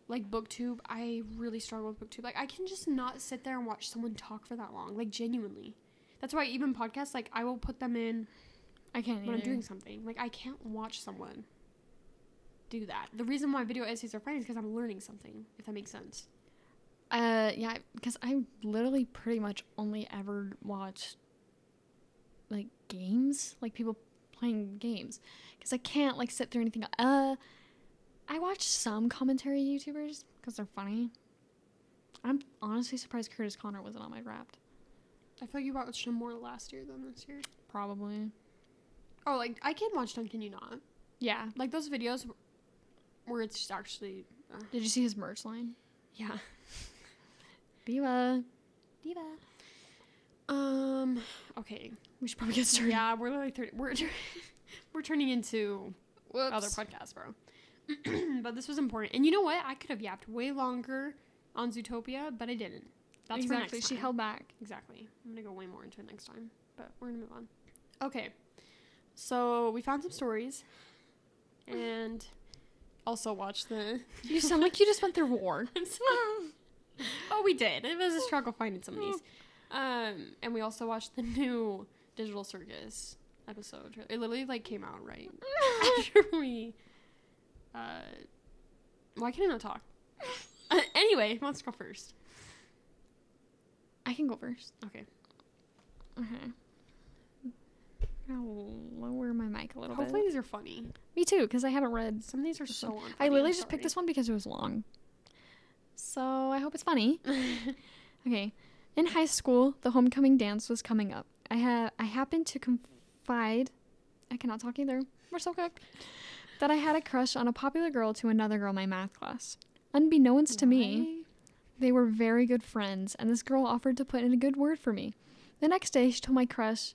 like BookTube. I really struggle with BookTube. Like, I can just not sit there and watch someone talk for that long. Like, genuinely. That's why even podcasts, like, I will put them in I can't when either. I'm doing something. Like, I can't watch someone do that. The reason why video essays are fun is because I'm learning something, if that makes sense. Yeah, because I literally pretty much only ever watch, like, games. Like, people playing games. Because I can't, like, sit through anything. I watch some commentary YouTubers because they're funny. I'm honestly surprised Curtis Connor wasn't on my Wrapped. I feel like you watched him more last year than this year. Probably. Oh, like, I can watch Duncan You Not. Yeah. Like, those videos where it's just actually... Did you see his merch line? Yeah. Diva. Okay. We should probably get started. Yeah, we're literally... We're turning into Whoops. other podcasts, bro. But this was important. And you know what? I could have yapped way longer on Zootopia, but I didn't. That's for next time. She held back. Exactly. I'm going to go way more into it next time. But we're going to move on. Okay. So we found some stories. And also watched the... You sound like you just went through war. Oh, we did. It was a struggle finding some of these. And we also watched the new Digital Circus episode. It literally like came out right after we... why can't I not talk? Anyway, who wants to go first? I can go first. Okay. Okay. I'll lower my mic a little bit. Hopefully these are funny. Me too, because I haven't read. Some of these are so unfunny. I literally just picked this one because it was long. So I hope it's funny. Okay. In high school, the homecoming dance was coming up. I happened to confide. I cannot talk either. We're so cooked. That I had a crush on a popular girl to another girl in my math class. Unbeknownst to me, they were very good friends, and this girl offered to put in a good word for me. The next day, she told my crush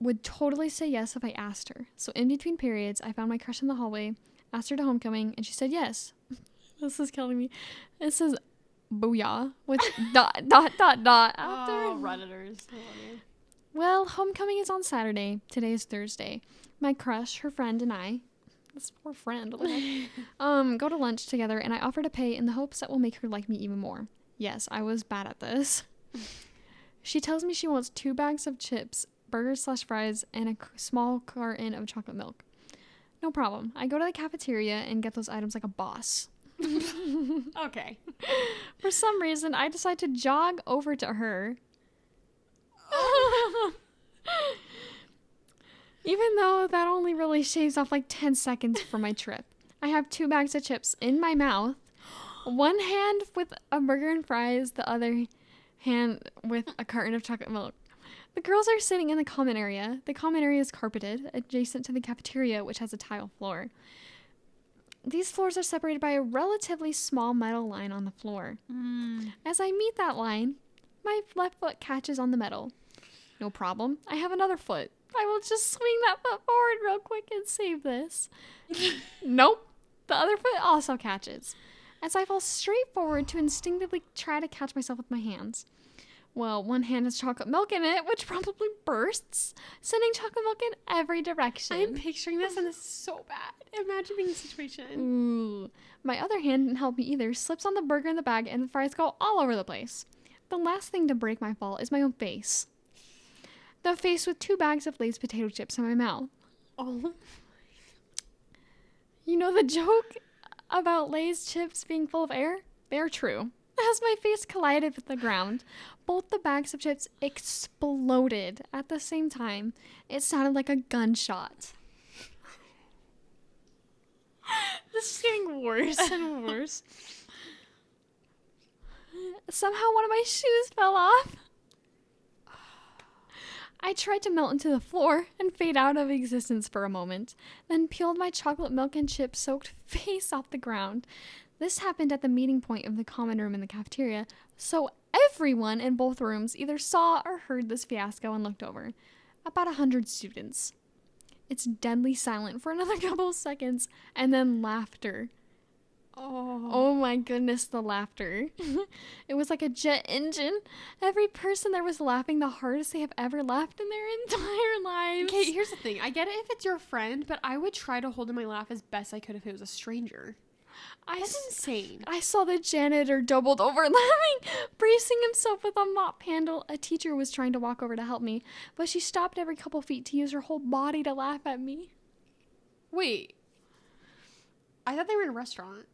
would totally say yes if I asked her. So in between periods, I found my crush in the hallway, asked her to homecoming, and she said yes. This is killing me. It says booyah with dot after. Oh, Redditors. Well, homecoming is on Saturday. Today is Thursday. My crush, her friend, and I, this poor friend, go to lunch together, and I offer to pay in the hopes that will make her like me even more. Yes, I was bad at this. She tells me she wants 2 bags of chips, burgers/fries, and a small carton of chocolate milk. No problem. I go to the cafeteria and get those items like a boss. Okay. For some reason, I decide to jog over to her. Even though that only really shaves off like 10 seconds for my trip. I have 2 bags of chips in my mouth. One hand with a burger and fries, the other hand with a carton of chocolate milk. The girls are sitting in the common area. The common area is carpeted, adjacent to the cafeteria, which has a tile floor. These floors are separated by a relatively small metal line on the floor. As I meet that line, my left foot catches on the metal. No problem. I have another foot. I will just swing that foot forward real quick and save this. Nope. The other foot also catches. As I fall straight forward to instinctively try to catch myself with my hands. Well, one hand has chocolate milk in it, which probably bursts, sending chocolate milk in every direction. I'm picturing this, and this is so bad. Imagine being in a situation. Ooh. My other hand didn't help me either, slips on the burger in the bag, and the fries go all over the place. The last thing to break my fall is my own face. The face with 2 bags of Lay's potato chips in my mouth. Oh. You know the joke about Lay's chips being full of air? They're true. As my face collided with the ground, both the bags of chips exploded at the same time. It sounded like a gunshot. This is getting worse and worse. Somehow one of my shoes fell off. I tried to melt into the floor and fade out of existence for a moment, then peeled my chocolate milk and chip soaked face off the ground. This happened at the meeting point of the common room in the cafeteria, so everyone in both rooms either saw or heard this fiasco and looked over. About 100 students. It's deadly silent for another couple of seconds, and then laughter. Oh my goodness, the laughter. It was like a jet engine. Every person there was laughing the hardest they have ever laughed in their entire lives. Okay, here's the thing. I get it if it's your friend, but I would try to hold in my laugh as best I could if it was a stranger. That's insane. I saw the janitor doubled over laughing, bracing himself with a mop handle. A teacher was trying to walk over to help me, but she stopped every couple feet to use her whole body to laugh at me. Wait. I thought they were in a restaurant.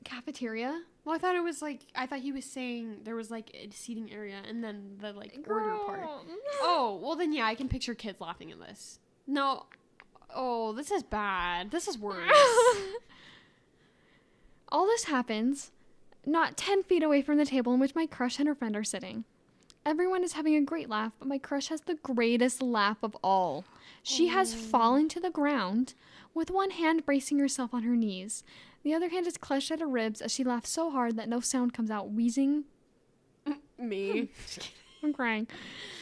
Cafeteria? Well, I thought he was saying there was like a seating area and then the like order part. Oh, well then yeah, I can picture kids laughing at this. No. Oh, this is bad. This is worse. All this happens not 10 feet away from the table in which my crush and her friend are sitting. Everyone is having a great laugh, but my crush has the greatest laugh of all. She has fallen to the ground with one hand bracing herself on her knees. The other hand is clutched at her ribs as she laughs so hard that no sound comes out, wheezing. Me. I'm crying.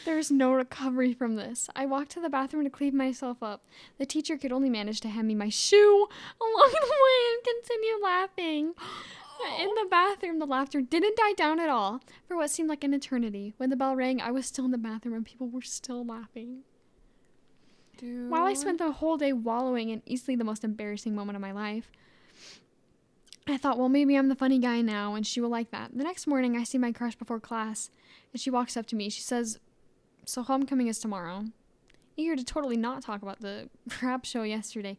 There is no recovery from this. I walked to the bathroom to clean myself up. The teacher could only manage to hand me my shoe along the way and continue laughing. In the bathroom, the laughter didn't die down at all for what seemed like an eternity. When the bell rang, I was still in the bathroom and people were still laughing. Dude. While I spent the whole day wallowing in easily the most embarrassing moment of my life, I thought, well, maybe I'm the funny guy now and she will like that. The next morning, I see my crush before class and she walks up to me. She says, so homecoming is tomorrow. Eager to totally not talk about the crap show yesterday,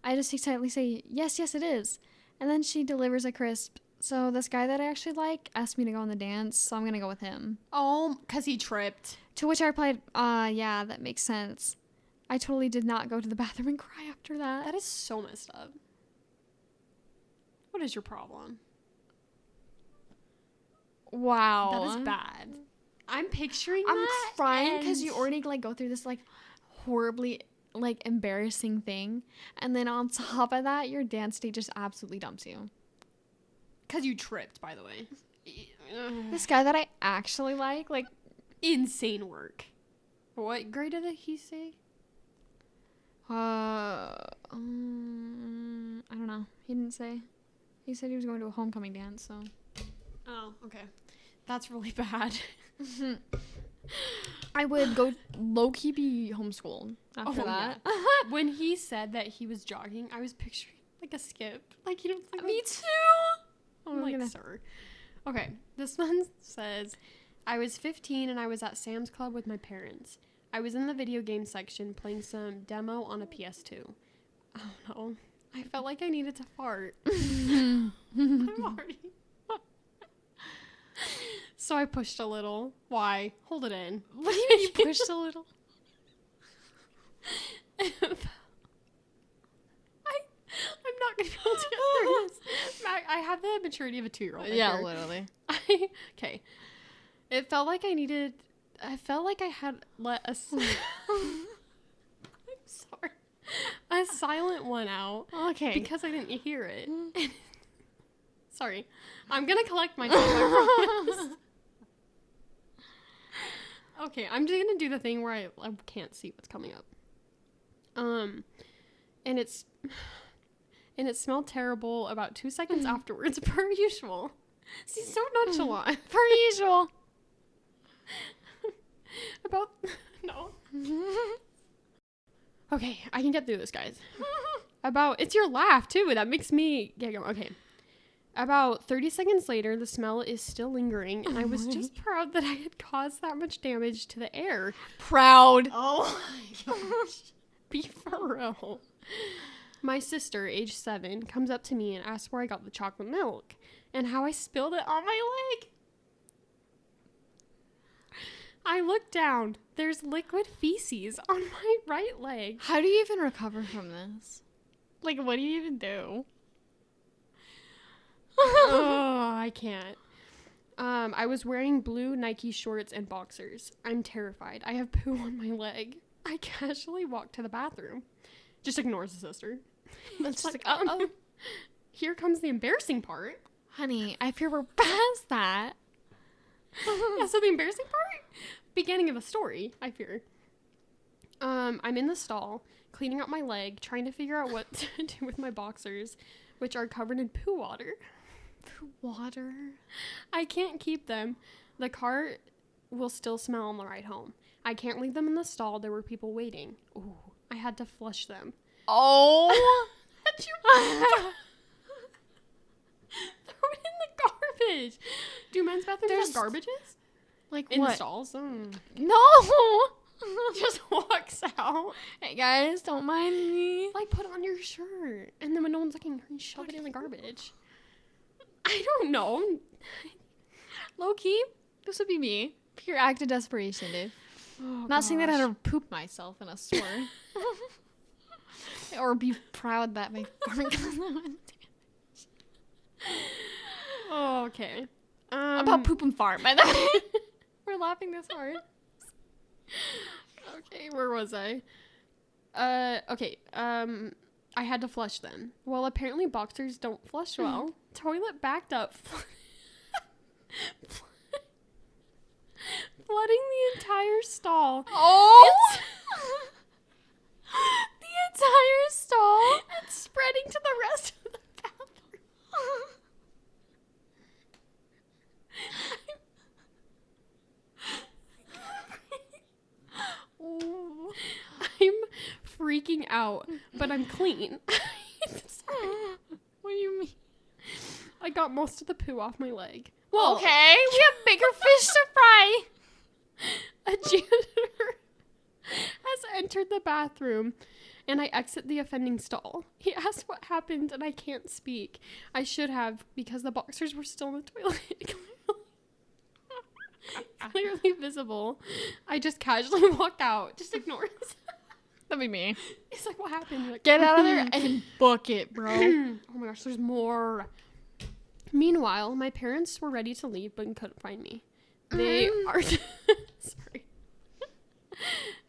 I just excitedly say, yes, it is. And then she delivers a crisp, so this guy that I actually like asked me to go on the dance, so I'm going to go with him. Oh, because he tripped. To which I replied, yeah, that makes sense. I totally did not go to the bathroom and cry after that. That is so messed up. What is your problem? Wow. That is bad. I'm picturing I'm that. crying because you already, like, go through this, like, horribly, like, embarrassing thing. And then on top of that, your dance date just absolutely dumps you. Because you tripped, by the way. This guy that I actually like, insane work. What grade did he say? I don't know. He didn't say. He said he was going to a homecoming dance, so. Oh, okay. That's really bad. I would go low-key be homeschooled after that. Yeah. When he said that he was jogging, I was picturing like a skip. Like, you know, like, Me too. I'm like, sir. Okay, this one says, I was 15 and I was at Sam's Club with my parents. I was in the video game section playing some demo on a PS2. Oh no, I felt like I needed to fart. I'm already. So I pushed a little. Why? Hold it in. What do you mean you pushed a little? I'm not going to be able to get through this. I have the maturity of a 2-year-old. Yeah, literally. Okay. It felt like I felt like I had let a... I'm sorry. A silent one out. Okay. Because I didn't hear it. Sorry. I'm going to collect myself, I promise. Okay, I'm just going to do the thing where I can't see what's coming up. And it smelled terrible about 2 seconds afterwards, per usual. See, so nonchalant. Per usual. No. Okay, I can get through this, guys. It's your laugh, too. That makes me get going. Okay. About 30 seconds later, the smell is still lingering, and I was just proud that I had caused that much damage to the air. Proud. Oh my gosh. Be for real. My sister, age 7, comes up to me and asks where I got the chocolate milk and how I spilled it on my leg. I look down. There's liquid feces on my right leg. How do you even recover from this? Like, what do you even do? Oh, I can't. I was wearing blue Nike shorts and boxers. I'm terrified. I have poo on my leg. I casually walk to the bathroom. Just ignores the sister. It's like, uh-oh. Here comes the embarrassing part. Honey, I fear we're past that. Yeah, so the embarrassing part? Beginning of the story, I fear. I'm in the stall, cleaning up my leg, trying to figure out what to do with my boxers, which are covered in poo water. Poo water? I can't keep them. The car will still smell on the ride home. I can't leave them in the stall. There were people waiting. Ooh, I had to flush them. Oh! Throw it in the garbage. Do men's bathrooms have garbages? Like in what? The stalls? No! Just walks out. Hey guys, don't mind me. Like, put on your shirt. And then when no one's looking, shove it in the garbage. I don't know. Low key, this would be me. Pure act of desperation, dude. Oh, Not saying that I had to poop myself in a store. Or be proud that my fart got that much damage. Oh, okay. About poop and fart, by the way. We're laughing this hard. Okay, where was I? Okay, I had to flush them. Well, apparently boxers don't flush well. Toilet backed up. Flooding the entire stall. Oh! The entire stall? And spreading to the rest of the bathroom. out, but I'm clean. What do you mean? I got most of the poo off my leg. Well, okay, we have bigger fish to fry. A janitor has entered the bathroom, and I exit the offending stall. He asks what happened, and I can't speak. I should have, because the boxers were still in the toilet. Clearly visible. I just casually walk out. Just ignore it. That'd be me. He's like, what happened? Like, Get out of there and book it, bro. Oh my gosh, there's more. Meanwhile, my parents were ready to leave but couldn't find me. They are sorry.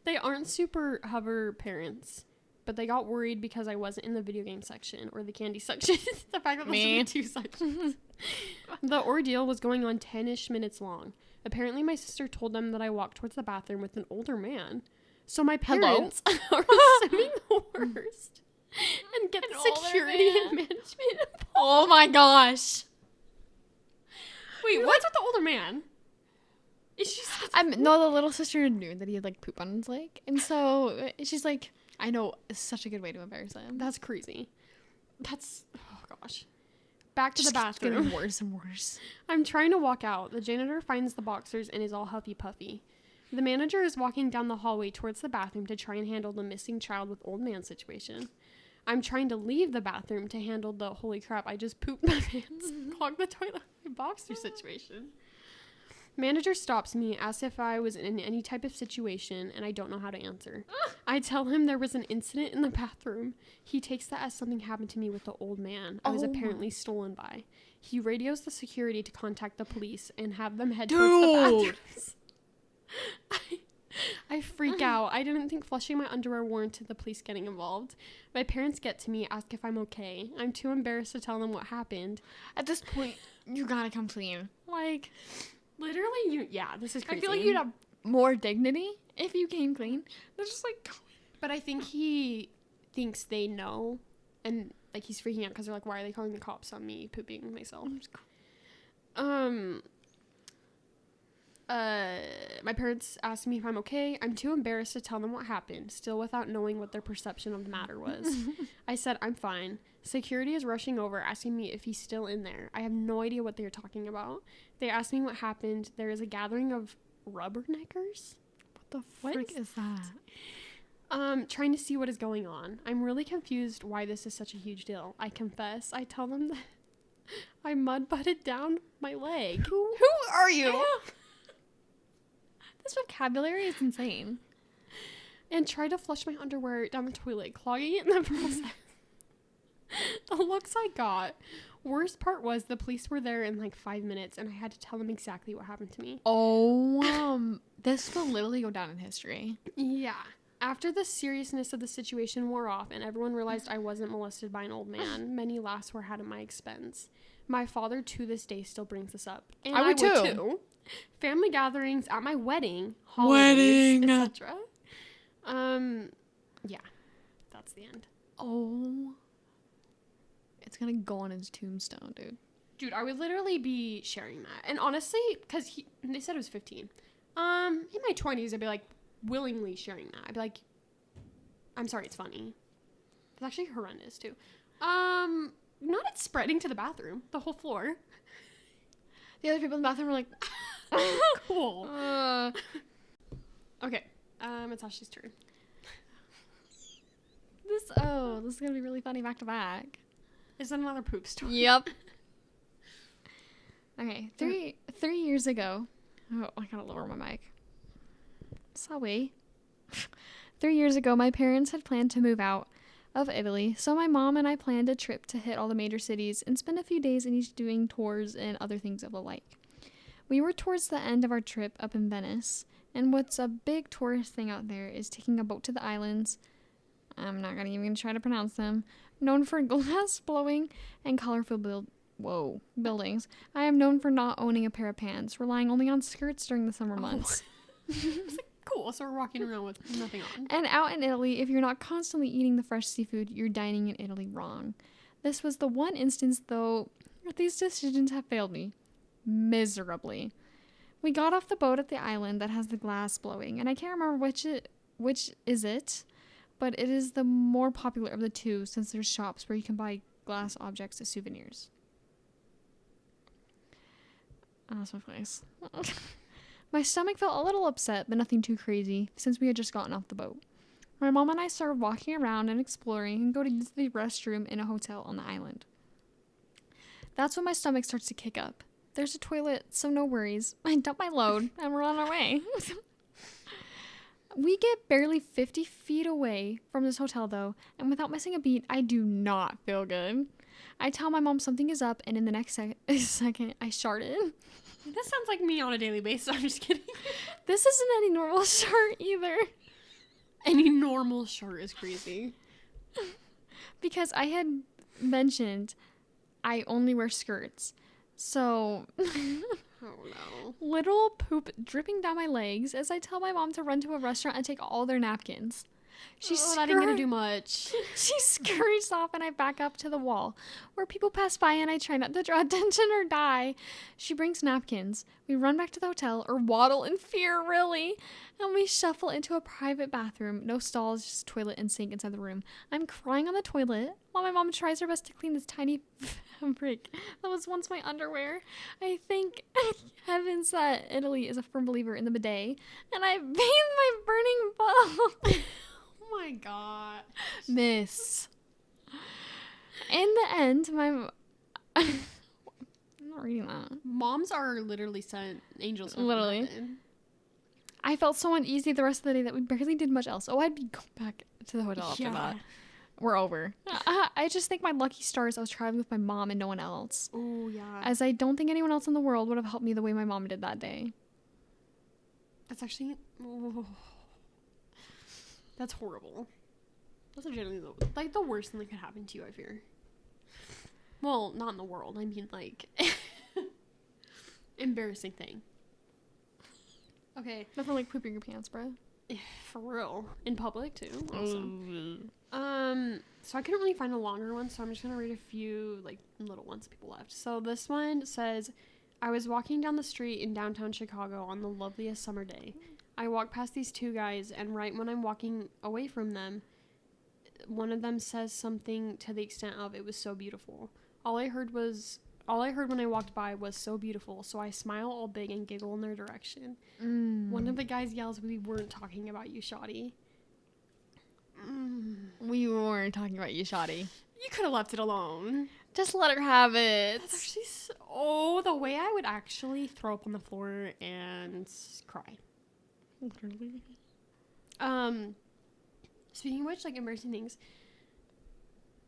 They aren't super hover parents, but they got worried because I wasn't in the video game section or the candy section. The fact that there's only 2 sections. The ordeal was going on 10-ish minutes long. Apparently, my sister told them that I walked towards the bathroom with an older man. So my parents are assuming the worst and get the security and management involved. Oh my gosh. Wait, what's with the older man? Is she No, the little sister knew that he had like poop on his leg. And so she's like, I know, it's such a good way to embarrass him. That's crazy. That's, oh gosh. Back to Just the bathroom. getting worse and worse. I'm trying to walk out. The janitor finds the boxers and is all huffy puffy. The manager is walking down the hallway towards the bathroom to try and handle the missing child with old man situation. I'm trying to leave the bathroom to handle the holy crap, I just pooped my pants, clogged the toilet, my boxer situation. Manager stops me, asks if I was in any type of situation, and I don't know how to answer. I tell him there was an incident in the bathroom. He takes that as something happened to me with the old man I was apparently stolen by. He radios the security to contact the police and have them head towards the bathrooms. I freak out. I didn't think flushing my underwear warranted the police getting involved. My parents get to me, ask if I'm okay. I'm too embarrassed to tell them what happened. At this point, you gotta come clean. Like, literally, this is crazy. I feel like you'd have more dignity if you came clean. They're just like, but I think he thinks they know, and like he's freaking out because they're like, why are they calling the cops on me pooping myself? My parents asked me if I'm okay. I'm too embarrassed to tell them what happened, still without knowing what their perception of the matter was. I said, I'm fine. Security is rushing over, asking me if he's still in there. I have no idea what they're talking about. They asked me what happened. There is a gathering of rubberneckers. what the frick is that? Trying to see what is going on. I'm really confused why this is such a huge deal. I confess. I tell them that I mud butted down my leg. Who are you? This vocabulary is insane. And tried to flush my underwear down the toilet, clogging it in the process. The looks I got. Worst part was the police were there in like 5 minutes, and I had to tell them exactly what happened to me. Oh, this will literally go down in history. Yeah. After the seriousness of the situation wore off and everyone realized I wasn't molested by an old man, many laughs were had at my expense. My father to this day still brings this up. And I would too. Family gatherings, at my wedding, holidays, etc. Yeah. That's the end. Oh. It's gonna go on his tombstone, dude. Dude, I would literally be sharing that. And honestly, because they said it was 15. In my 20s, I'd be like, willingly sharing that. I'd be like, I'm sorry, it's funny. It's actually horrendous, too. Not it spreading to the bathroom, the whole floor. The other people in the bathroom were like, cool. Okay, it's Ashley's turn. This is gonna be really funny back to back. Is that another poop story? Yep. Okay, three years ago. Oh, I gotta lower my mic. Sorry. 3 years ago, my parents had planned to move out of Italy, so my mom and I planned a trip to hit all the major cities and spend a few days in each doing tours and other things of the like. We were towards the end of our trip up in Venice, and what's a big tourist thing out there is taking a boat to the islands. I'm not even try to pronounce them. Known for glass blowing and colorful buildings. I am known for not owning a pair of pants, relying only on skirts during the summer months. Cool, so we're walking around with nothing on. And out in Italy, if you're not constantly eating the fresh seafood, you're dining in Italy wrong. This was the one instance, though, where these decisions have failed me miserably. We got off the boat at the island that has the glass blowing, and I can't remember which is it, but it is the more popular of the two since there's shops where you can buy glass objects as souvenirs. Oh, that's my face. My stomach felt a little upset, but nothing too crazy since we had just gotten off the boat. My mom and I started walking around and exploring and go to use the restroom in a hotel on the island. That's when my stomach starts to kick up. There's a toilet, so no worries. I dump my load and we're on our way. We get barely 50 feet away from this hotel, though, and without missing a beat, I do not feel good. I tell my mom something is up, and in the next second, I sharted. This sounds like me on a daily basis. I'm just kidding. This isn't any normal shart either. Any normal shart is crazy. Because I had mentioned I only wear skirts. So, oh no. Little poop dripping down my legs as I tell my mom to run to a restaurant and take all their napkins. That ain't gonna do much. She scurries off and I back up to the wall where people pass by and I try not to draw attention or die. She brings napkins. We run back to the hotel or waddle in fear, really. And we shuffle into a private bathroom. No stalls, just toilet and sink inside the room. I'm crying on the toilet while my mom tries her best to clean this tiny fabric that was once my underwear. I thank heavens that Italy is a firm believer in the bidet. And I bathe my burning butt. Oh my god. Miss. In the end, I'm not reading that. Moms are literally sent angels. Literally. I felt so uneasy the rest of the day that we barely did much else. Oh, I'd be going back to the hotel after that. We're over. I just think my lucky stars I was traveling with my mom and no one else. Oh, yeah. As I don't think anyone else in the world would have helped me the way my mom did that day. That's actually... Oh. That's horrible. That's generally the worst thing that could happen to you, I fear. Well, not in the world. I mean, like, embarrassing thing. Okay. Nothing like pooping your pants, bro. For real. In public, too. Awesome. So I couldn't really find a longer one, so I'm just going to read a few, like, little ones people left. So this one says, I was walking down the street in downtown Chicago on the loveliest summer day. I walk past these two guys, and right when I'm walking away from them, one of them says something to the extent of, it was so beautiful. All I heard when I walked by was so beautiful, so I smile all big and giggle in their direction. One of the guys yells, we weren't talking about you, Shotty. We weren't talking about you, Shotty. You could have left it alone. Just let her have it. That's actually so... the way I would actually throw up on the floor and cry. Literally. Speaking of which, like, embarrassing things.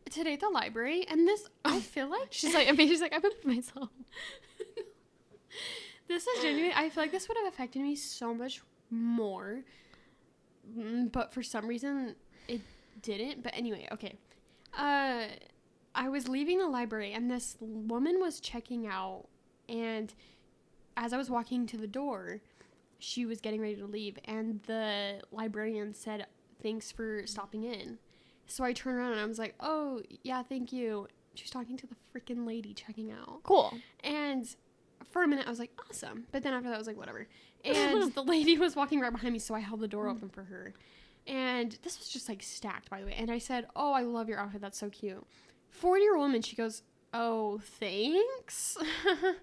Today at the library, and this, I feel like... she's like, I pooped myself. This is genuinely... I feel like this would have affected me so much more. But for some reason, it didn't. But anyway, okay. I was leaving the library, and this woman was checking out, and as I was walking to the door... she was getting ready to leave, and the librarian said, thanks for stopping in. So I turned around and I was like, oh, yeah, thank you. She was talking to the freaking lady checking out. Cool. And for a minute, I was like, awesome. But then after that, I was like, whatever. And the lady was walking right behind me, so I held the door open for her. And this was just, like, stacked, by the way. And I said, oh, I love your outfit. That's so cute. 40-year-old woman, she goes, oh, thanks?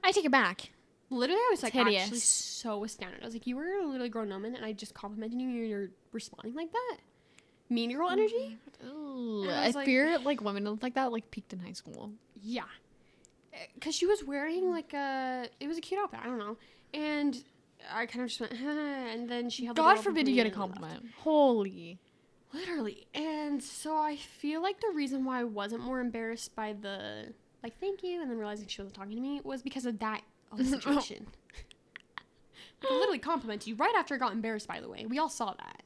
I take it back. Literally, I was like, Hideous. actually so astounded. I was like, you were a literally grown woman, and I just complimented you, and you're responding like that? Mean girl energy? I fear, like, women like that, like, peaked in high school. Yeah. Because she was wearing, like, it was a cute outfit. I don't know. And I kind of just went, and then she held the door God open forbid for you me get a and compliment. Holy. Literally. And so I feel like the reason why I wasn't more embarrassed by the, like, thank you, and then realizing she wasn't talking to me was because of that situation. I literally complimented you right after I got embarrassed, by the way. We all saw that.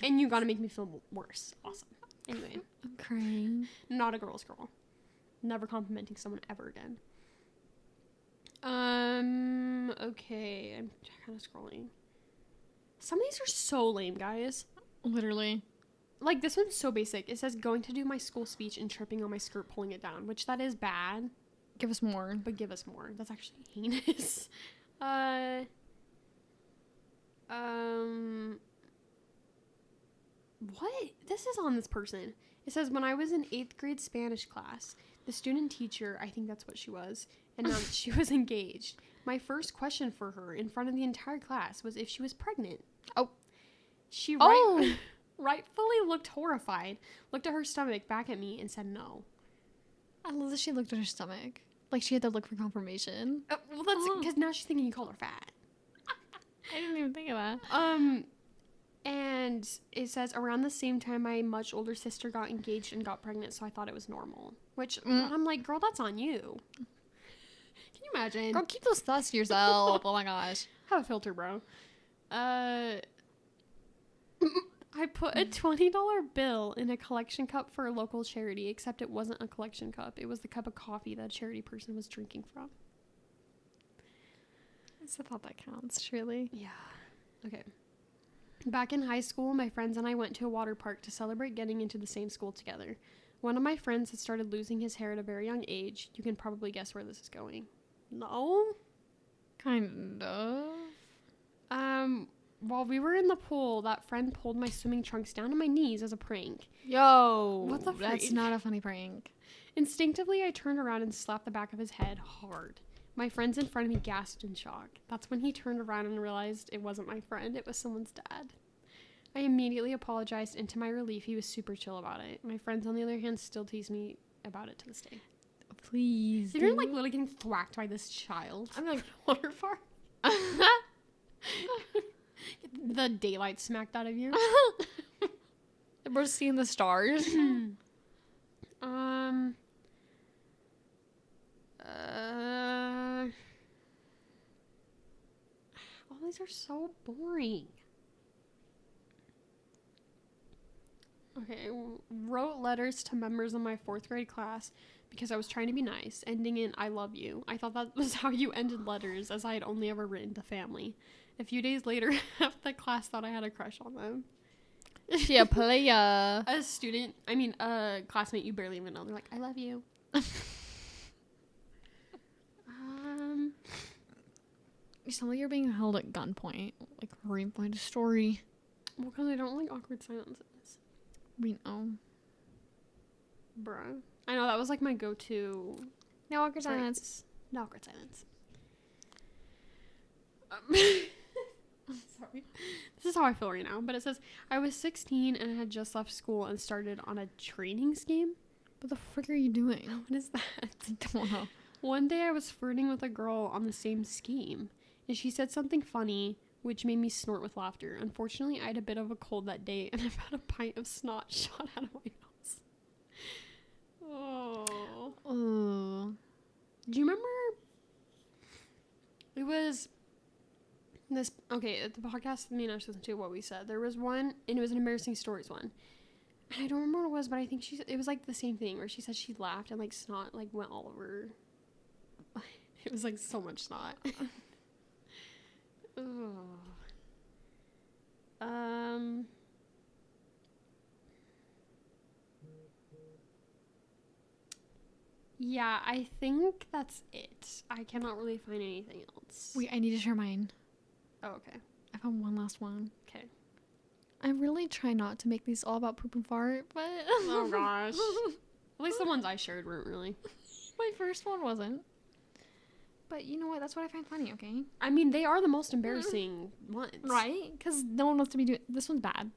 And you gotta make me feel worse. Awesome. Anyway. I'm crying. Not a girl's girl. Never complimenting someone ever again. Okay. I'm kind of scrolling. Some of these are so lame, guys. Literally. Like, this one's so basic. It says, going to do my school speech and tripping on my skirt, pulling it down. Which, that is bad. Give us more. But give us more. That's actually heinous. what? This is on this person. It says, when I was in 8th grade Spanish class, the student teacher, I think that's what she was, announced she was engaged. My first question for her in front of the entire class was if she was pregnant. Oh. She rightfully looked horrified, looked at her stomach, back at me, and said no. I love that she looked at her stomach. Like she had to look for confirmation. Well, that's because now she's thinking you called her fat. I didn't even think of that. And it says, around the same time, my much older sister got engaged and got pregnant, so I thought it was normal. Which, I'm like, girl, that's on you. Can you imagine? Girl, keep those thoughts to yourself. Oh my gosh. Have a filter, bro. I put a $20 bill in a collection cup for a local charity, except it wasn't a collection cup. It was the cup of coffee that a charity person was drinking from. I still thought that counts, truly. Yeah. Okay. Back in high school, my friends and I went to a water park to celebrate getting into the same school together. One of my friends had started losing his hair at a very young age. You can probably guess where this is going. No? Kind of. While we were in the pool, that friend pulled my swimming trunks down to my knees as a prank. Yo. What the That's freak? not a funny prank. Instinctively, I turned around and slapped the back of his head hard. My friends in front of me gasped in shock. That's when he turned around and realized it wasn't my friend, it was someone's dad. I immediately apologized, and to my relief, he was super chill about it. My friends, on the other hand, still tease me about it to this day. Please. If you're like literally getting thwacked by this child, I'm like, water park. The daylight smacked out of you. we're seeing the stars. All these are so boring. Okay, wrote letters to members of my 4th grade class because I was trying to be nice, ending in I love you. I thought that was how you ended letters, as I had only ever written to family. A few days later, half the class thought I had a crush on them. She a player. A classmate you barely even know. They're like, I love you. You sound like you're being held at gunpoint. Like, hurry, find a story. Well, because I don't like awkward silences. We know. Bruh. I know, that was like my go-to. No awkward silence. No awkward silence. Sorry. This is how I feel right now. But it says, I was 16 and I had just left school and started on a training scheme. What the frick are you doing? What is that? I don't know. One day I was flirting with a girl on the same scheme, and she said something funny, which made me snort with laughter. Unfortunately, I had a bit of a cold that day, and I've had a pint of snot shot out of my nose. Oh. Do you remember? It was this. Okay, at the podcast me and Ash listened to what we said. There was one, and it was an embarrassing stories one. And I don't remember what it was, but I think it was like the same thing where she said she laughed and like snot like went all over. It was like so much snot. Yeah, I think that's it. I cannot really find anything else. Wait, I need to share mine. Oh, okay. I found one last one. Okay. I really try not to make these all about poop and fart, but... Oh, gosh. At least the ones I shared weren't really. My first one wasn't. But you know what? That's what I find funny, okay? I mean, they are the most embarrassing ones. Right? Because no one wants to be doing... This one's bad.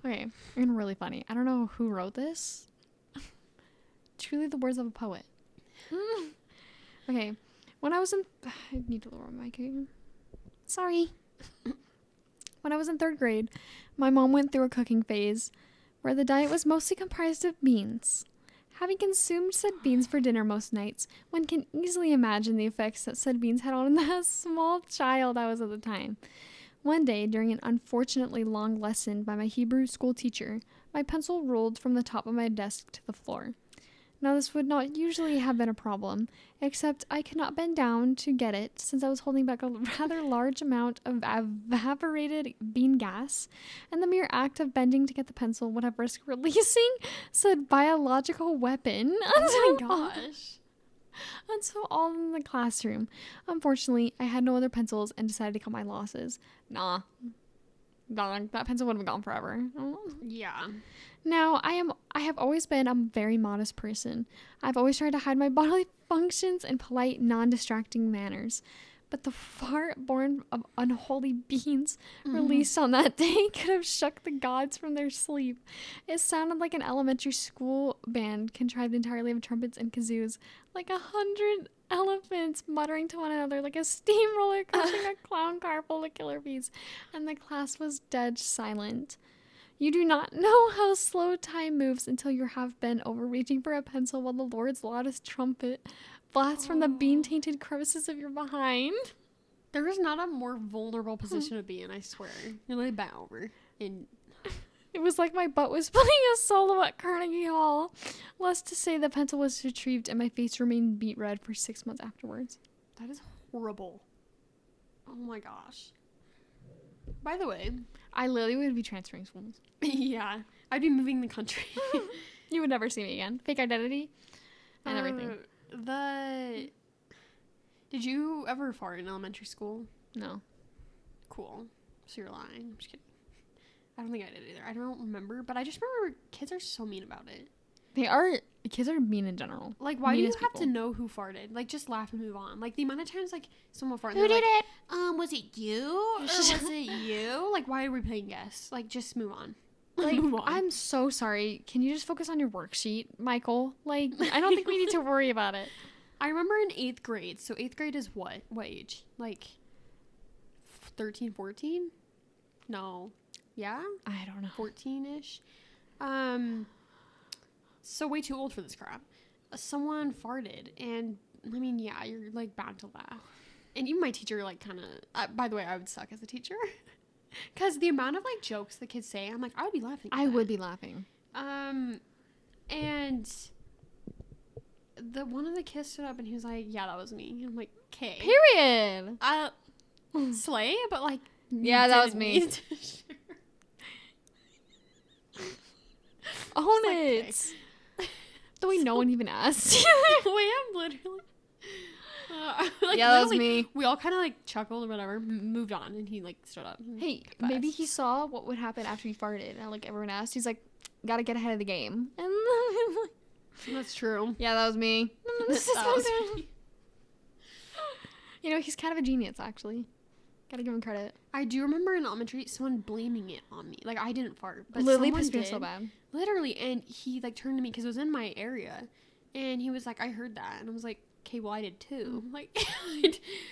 Okay. And really funny. I don't know who wrote this. Truly the words of a poet. Okay. When I was in... I need to lower my mic again. Sorry. When I was in 3rd grade, my mom went through a cooking phase where the diet was mostly comprised of beans. Having consumed said beans for dinner most nights, one can easily imagine the effects that said beans had on the small child I was at the time. One day, during an unfortunately long lesson by my Hebrew school teacher, my pencil rolled from the top of my desk to the floor. Now, this would not usually have been a problem, except I could not bend down to get it since I was holding back a rather large amount of evaporated bean gas, and the mere act of bending to get the pencil would have risked releasing said biological weapon. Oh my gosh. And so all in the classroom. Unfortunately, I had no other pencils and decided to cut my losses. Nah. that pencil would have gone forever. Yeah. Now, I have always been a very modest person. I've always tried to hide my bodily functions in polite, non-distracting manners. But the fart born of unholy beings released on that day could have shook the gods from their sleep. It sounded like an elementary school band contrived entirely of trumpets and kazoos, like 100 elephants muttering to one another like a steamroller crushing a clown car full of killer bees. And the class was dead silent. You do not know how slow time moves until you have been overreaching for a pencil while the Lord's loudest trumpet blasts from the bean-tainted crevices of your behind. There is not a more vulnerable position to be in, I swear. You're literally bent over. And it was like my butt was playing a solo at Carnegie Hall. Less to say, the pencil was retrieved and my face remained beet red for 6 months afterwards. That is horrible. Oh my gosh. By the way, I literally would be transferring schools. Yeah, I'd be moving the country. You would never see me again. Fake identity and everything. Did you ever fart in elementary school? No. Cool. So you're lying. I'm just kidding. I don't think I did either. I don't remember, but I just remember kids are so mean about it. Kids are mean in general. Like, why do you have to know who farted? Like, just laugh and move on. Like, the amount of times, like, someone farted. Who did it? Was it you? Or was it you? Like, why are we playing guess? Like, just move on. Like, move on. I'm so sorry. Can you just focus on your worksheet, Michael? Like, I don't think we need to worry about it. I remember in 8th grade. So 8th grade is what? What age? Like 13, 14? No. Yeah? I don't know. 14-ish. So way too old for this crap. Someone farted, and I mean, yeah, you're like bound to laugh. And even my teacher, like, kind of. By the way, I would suck as a teacher, because the amount of like jokes the kids say, I'm like, I would be laughing. I would be laughing. And the one of the kids stood up and he was like, "Yeah, that was me." I'm like, "Okay." Period. Slay, but like, yeah, that was me. Own like, it. Okay. The way no one even asked. The way I'm literally. Like, yeah, that was me. We all kind of like chuckled or whatever, moved on, and he like stood up. Hey, maybe he saw what would happen after he farted, and like everyone asked, he's like, "Gotta get ahead of the game." And that's true. Yeah, that was me. That was me. You know, he's kind of a genius, actually. Gotta give him credit. I do remember in elementary someone blaming it on me. Like, I didn't fart, but literally someone pissed me did. so bad. Literally, and he like turned to me because it was in my area, and he was like, "I heard that," and I was like, "Okay, well, I did too." Like,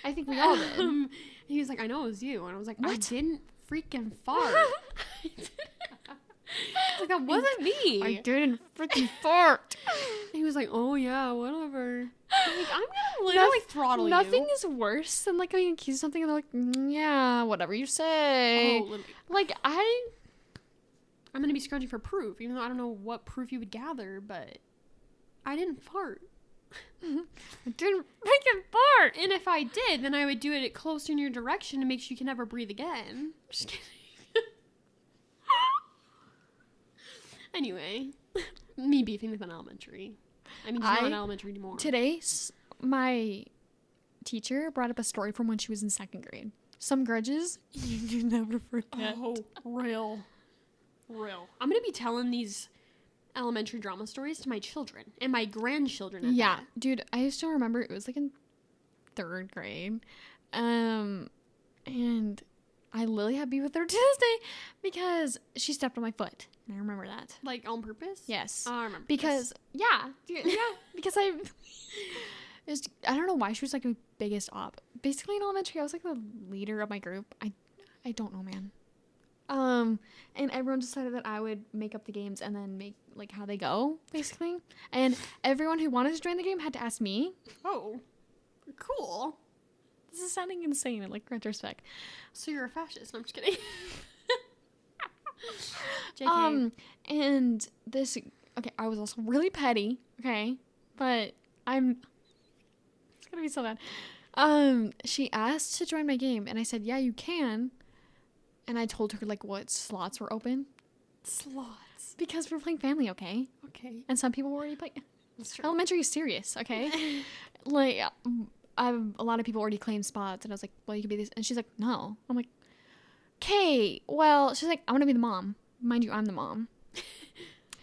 I think we all did. He was like, "I know it was you," and I was like, "What? I didn't freaking fart." Like, that wasn't me. I didn't freaking fart. He was like, "Oh yeah, whatever." I'm like, I'm gonna literally throttle you. Nothing is worse than like being accused of something and they're like, "Yeah, whatever you say." Oh, like I'm gonna be scrounging for proof, even though I don't know what proof you would gather, but I didn't fart. I didn't freaking fart. And if I did, then I would do it closer in your direction to make sure you can never breathe again. Just kidding. Anyway, me beefing with an elementary. I mean, she's not in elementary anymore. Today, my teacher brought up a story from when she was in 2nd grade. Some grudges you never forget. Oh, real. I'm gonna be telling these elementary drama stories to my children and my grandchildren. Yeah, dude, I still remember it was like in 3rd grade, and I literally had beef with her to this day because she stepped on my foot. And I remember that. Like, on purpose? Yes. I remember. Because, yeah, because I don't know why she was like my biggest op. Basically in elementary, I was like the leader of my group. I don't know, man. And everyone decided that I would make up the games and then make like how they go, basically. And everyone who wanted to join the game had to ask me. Oh, cool. This is sounding insane in like retrospect. So you're a fascist? No, I'm just kidding. JK. And this, okay, I was also really petty, okay, but it's gonna be so bad. She asked to join my game, and I said, yeah, you can, and I told her, like, what slots were open. Slots? Because we're playing family, okay? Okay. And some people were already playing. That's true. Elementary is serious, okay? Like, a lot of people already claimed spots, and I was like, well, you could be this, and she's like, no. I'm like, okay, well, she's like, I want to be the mom. Mind you, I'm the mom.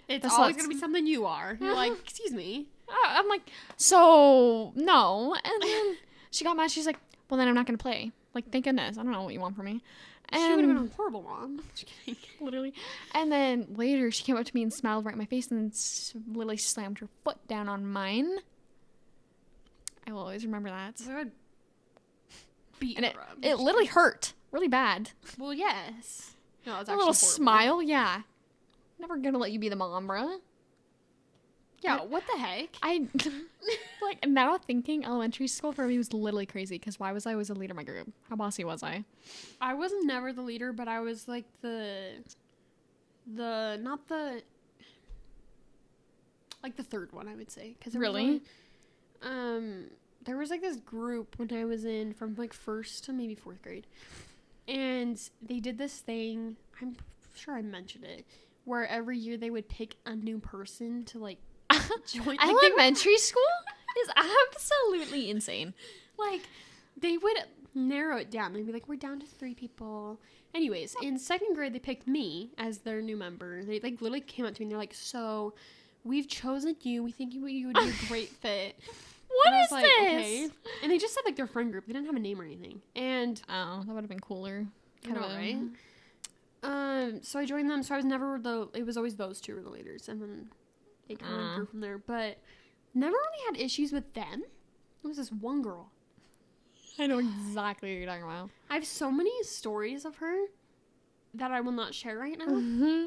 It's That always sucks. gonna be something you are. You're like, excuse me. I'm like, so, no. And then she got mad. She's like, well, then I'm not going to play. Like, thank goodness. I don't know what you want from me. And She would have been a horrible mom. Just kidding. literally. And then later, she came up to me and smiled right in my face and literally slammed her foot down on mine. I will always remember that. So I would beat And her up. it literally hurt really bad. Well, yes. No, it's A actually little horrible. smile, yeah. Never gonna let you be the mom, bruh. Yeah, what the heck? I like now thinking elementary school for me was literally crazy because why was I always a leader of my group? How bossy was I? I was never the leader, but I was like not the like the third one, I would say. Cause Really? there was like this group when I was in from like 1st to maybe 4th grade, and they did this thing. I'm sure I mentioned it, where every year they would pick a new person to like join. Like, Elementary school is absolutely insane. they would narrow it down. They'd be like, we're down to 3 people. Anyways, in 2nd grade, they picked me as their new member. They like literally came up to me and they're like, so we've chosen you. We think you would be a great fit. What And I is was this? Okay. And they just said like their friend group. They didn't have a name or anything. And Oh, that would have been cooler. kind of right. So I joined them. So I was never it was always those 2 were the leaders, and then it kind of grew from there. But never really had issues with them. It was this one girl. I know exactly what you're talking about. I have so many stories of her that I will not share right now. Mm-hmm.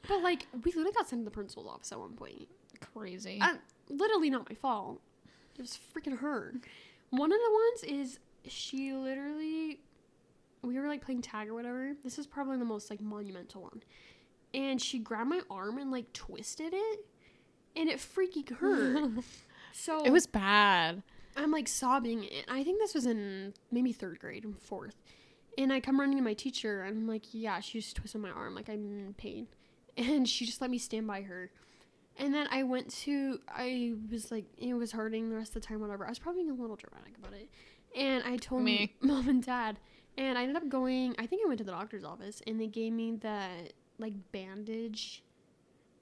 But like, we literally got sent to the principal's office at one point. Crazy. Literally not my fault. It was freaking her. One of the ones is she literally, we were like playing tag or whatever. This is probably the most like monumental one. And she grabbed my arm and like twisted it, and it freaking hurt. So It was bad. I'm like sobbing. And I think this was in maybe 3rd grade or 4th. And I come running to my teacher and I'm like, yeah, she just twisted my arm. Like, I'm in pain. And she just let me stand by her. And then I was like, it was hurting the rest of the time, whatever. I was probably being a little dramatic about it. And I told Me. Mom and Dad. And I ended up going, I think I went to the doctor's office. And they gave me that, like, bandage.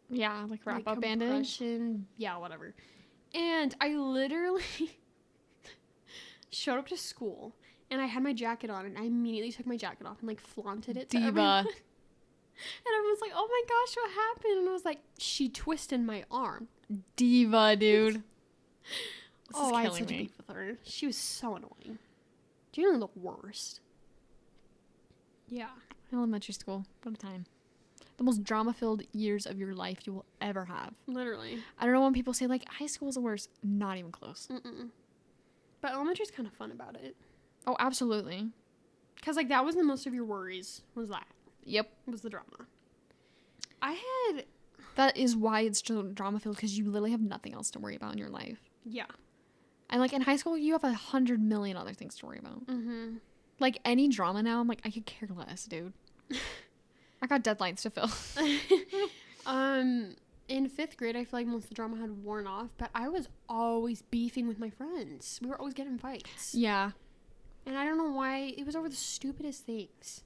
Yeah, like wrap like, up bandage. compression. Yeah, whatever. And I literally showed up to school. And I had my jacket on. And I immediately took my jacket off and, like, flaunted it to Diva. everyone. And everyone's like, oh my gosh, what happened? And I was like, she twisted my arm. Diva, dude. This Oh, is I had killing such a me. beef with her. She was so annoying. Genuinely the worst. Yeah. Elementary school. What a time. The most drama-filled years of your life you will ever have. Literally. I don't know when people say, like, high school is the worst. Not even close. Mm-mm. But elementary's kind of fun about it. Oh, absolutely. Because, like, that was the most of your worries, was that. Yep. Was the drama. I had... That is why it's drama-filled, because you literally have nothing else to worry about in your life. Yeah. And, like, in high school, you have 100 million other things to worry about. Mm-hmm. Like, any drama now, I'm like, I could care less, dude. I got deadlines to fill. In 5th grade, I feel like most of the drama had worn off, but I was always beefing with my friends. We were always getting in fights. Yeah. And I don't know why. It was over the stupidest things.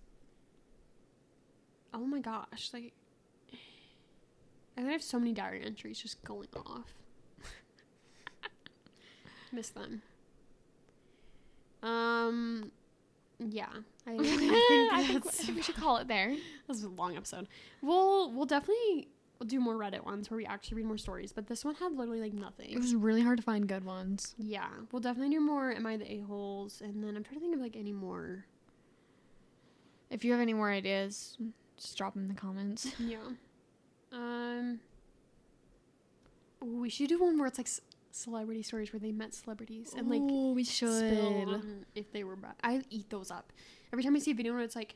Oh my gosh. Like, I have so many diary entries just going off. Miss them. Yeah. I think we should call it there. This is a long episode. We'll definitely do more Reddit ones where we actually read more stories, but this one had literally like nothing. It was really hard to find good ones. Yeah, we'll definitely do more Am I the A-holes, and then I'm trying to think of like any more. If you have any more ideas, just drop them in the comments. Yeah. We should do one where it's like celebrity stories where they met celebrities and like we should. spill on if they were bad. I eat those up every time I see a video where it's like,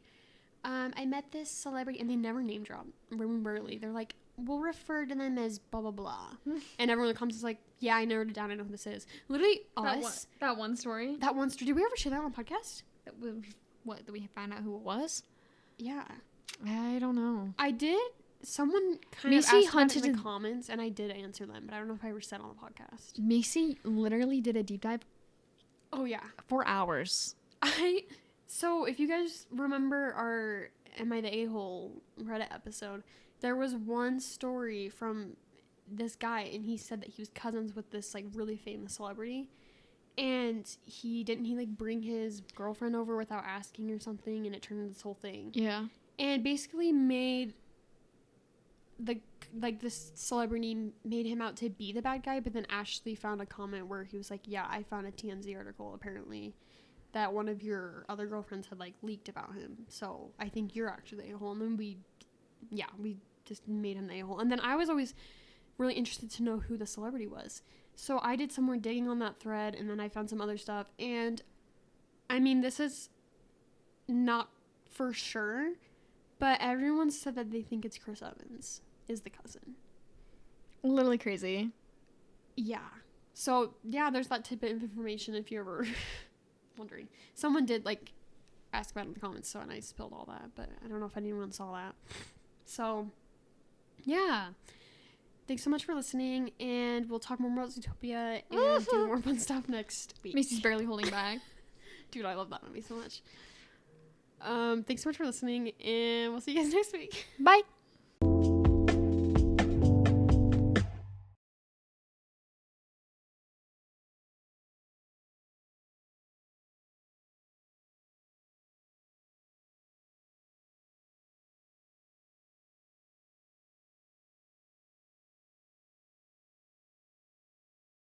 I met this celebrity, and they never name drop. Rarely. They're like, we'll refer to them as blah blah blah, and everyone in the comments is like, yeah, I narrowed it down. I know who this is. Literally us. That one story. That one story. Did we ever share that on a podcast? That we found out who it was? Yeah, I don't know. I did. Someone kind Macy of asked about it hunted in in- the comments, and I did answer them, but I don't know if I ever said on the podcast. Macy literally did a deep dive Oh yeah, for hours. So if you guys remember our Am I the A-hole Reddit episode, there was one story from this guy, and he said that he was cousins with this like really famous celebrity, and he like bring his girlfriend over without asking or something, and it turned into this whole thing. Yeah. And basically made this celebrity made him out to be the bad guy, but then Ashlee found a comment where he was like, yeah, I found a TMZ article apparently that one of your other girlfriends had like leaked about him, so I think you're actually the a-hole. And then we just made him the a-hole. And then I was always really interested to know who the celebrity was, so I did some more digging on that thread, and then I found some other stuff. And I mean, this is not for sure, but everyone said that they think it's Chris Evans is the cousin. Literally crazy. Yeah. So, yeah, there's that tidbit of information if you're ever wondering. Someone did, like, ask about it in the comments, so and I spilled all that, but I don't know if anyone saw that. So, yeah. Thanks so much for listening, and we'll talk more about Zootopia and do more fun stuff next week. Macy's barely holding back. Dude, I love that movie so much. Thanks so much for listening, and we'll see you guys next week. Bye.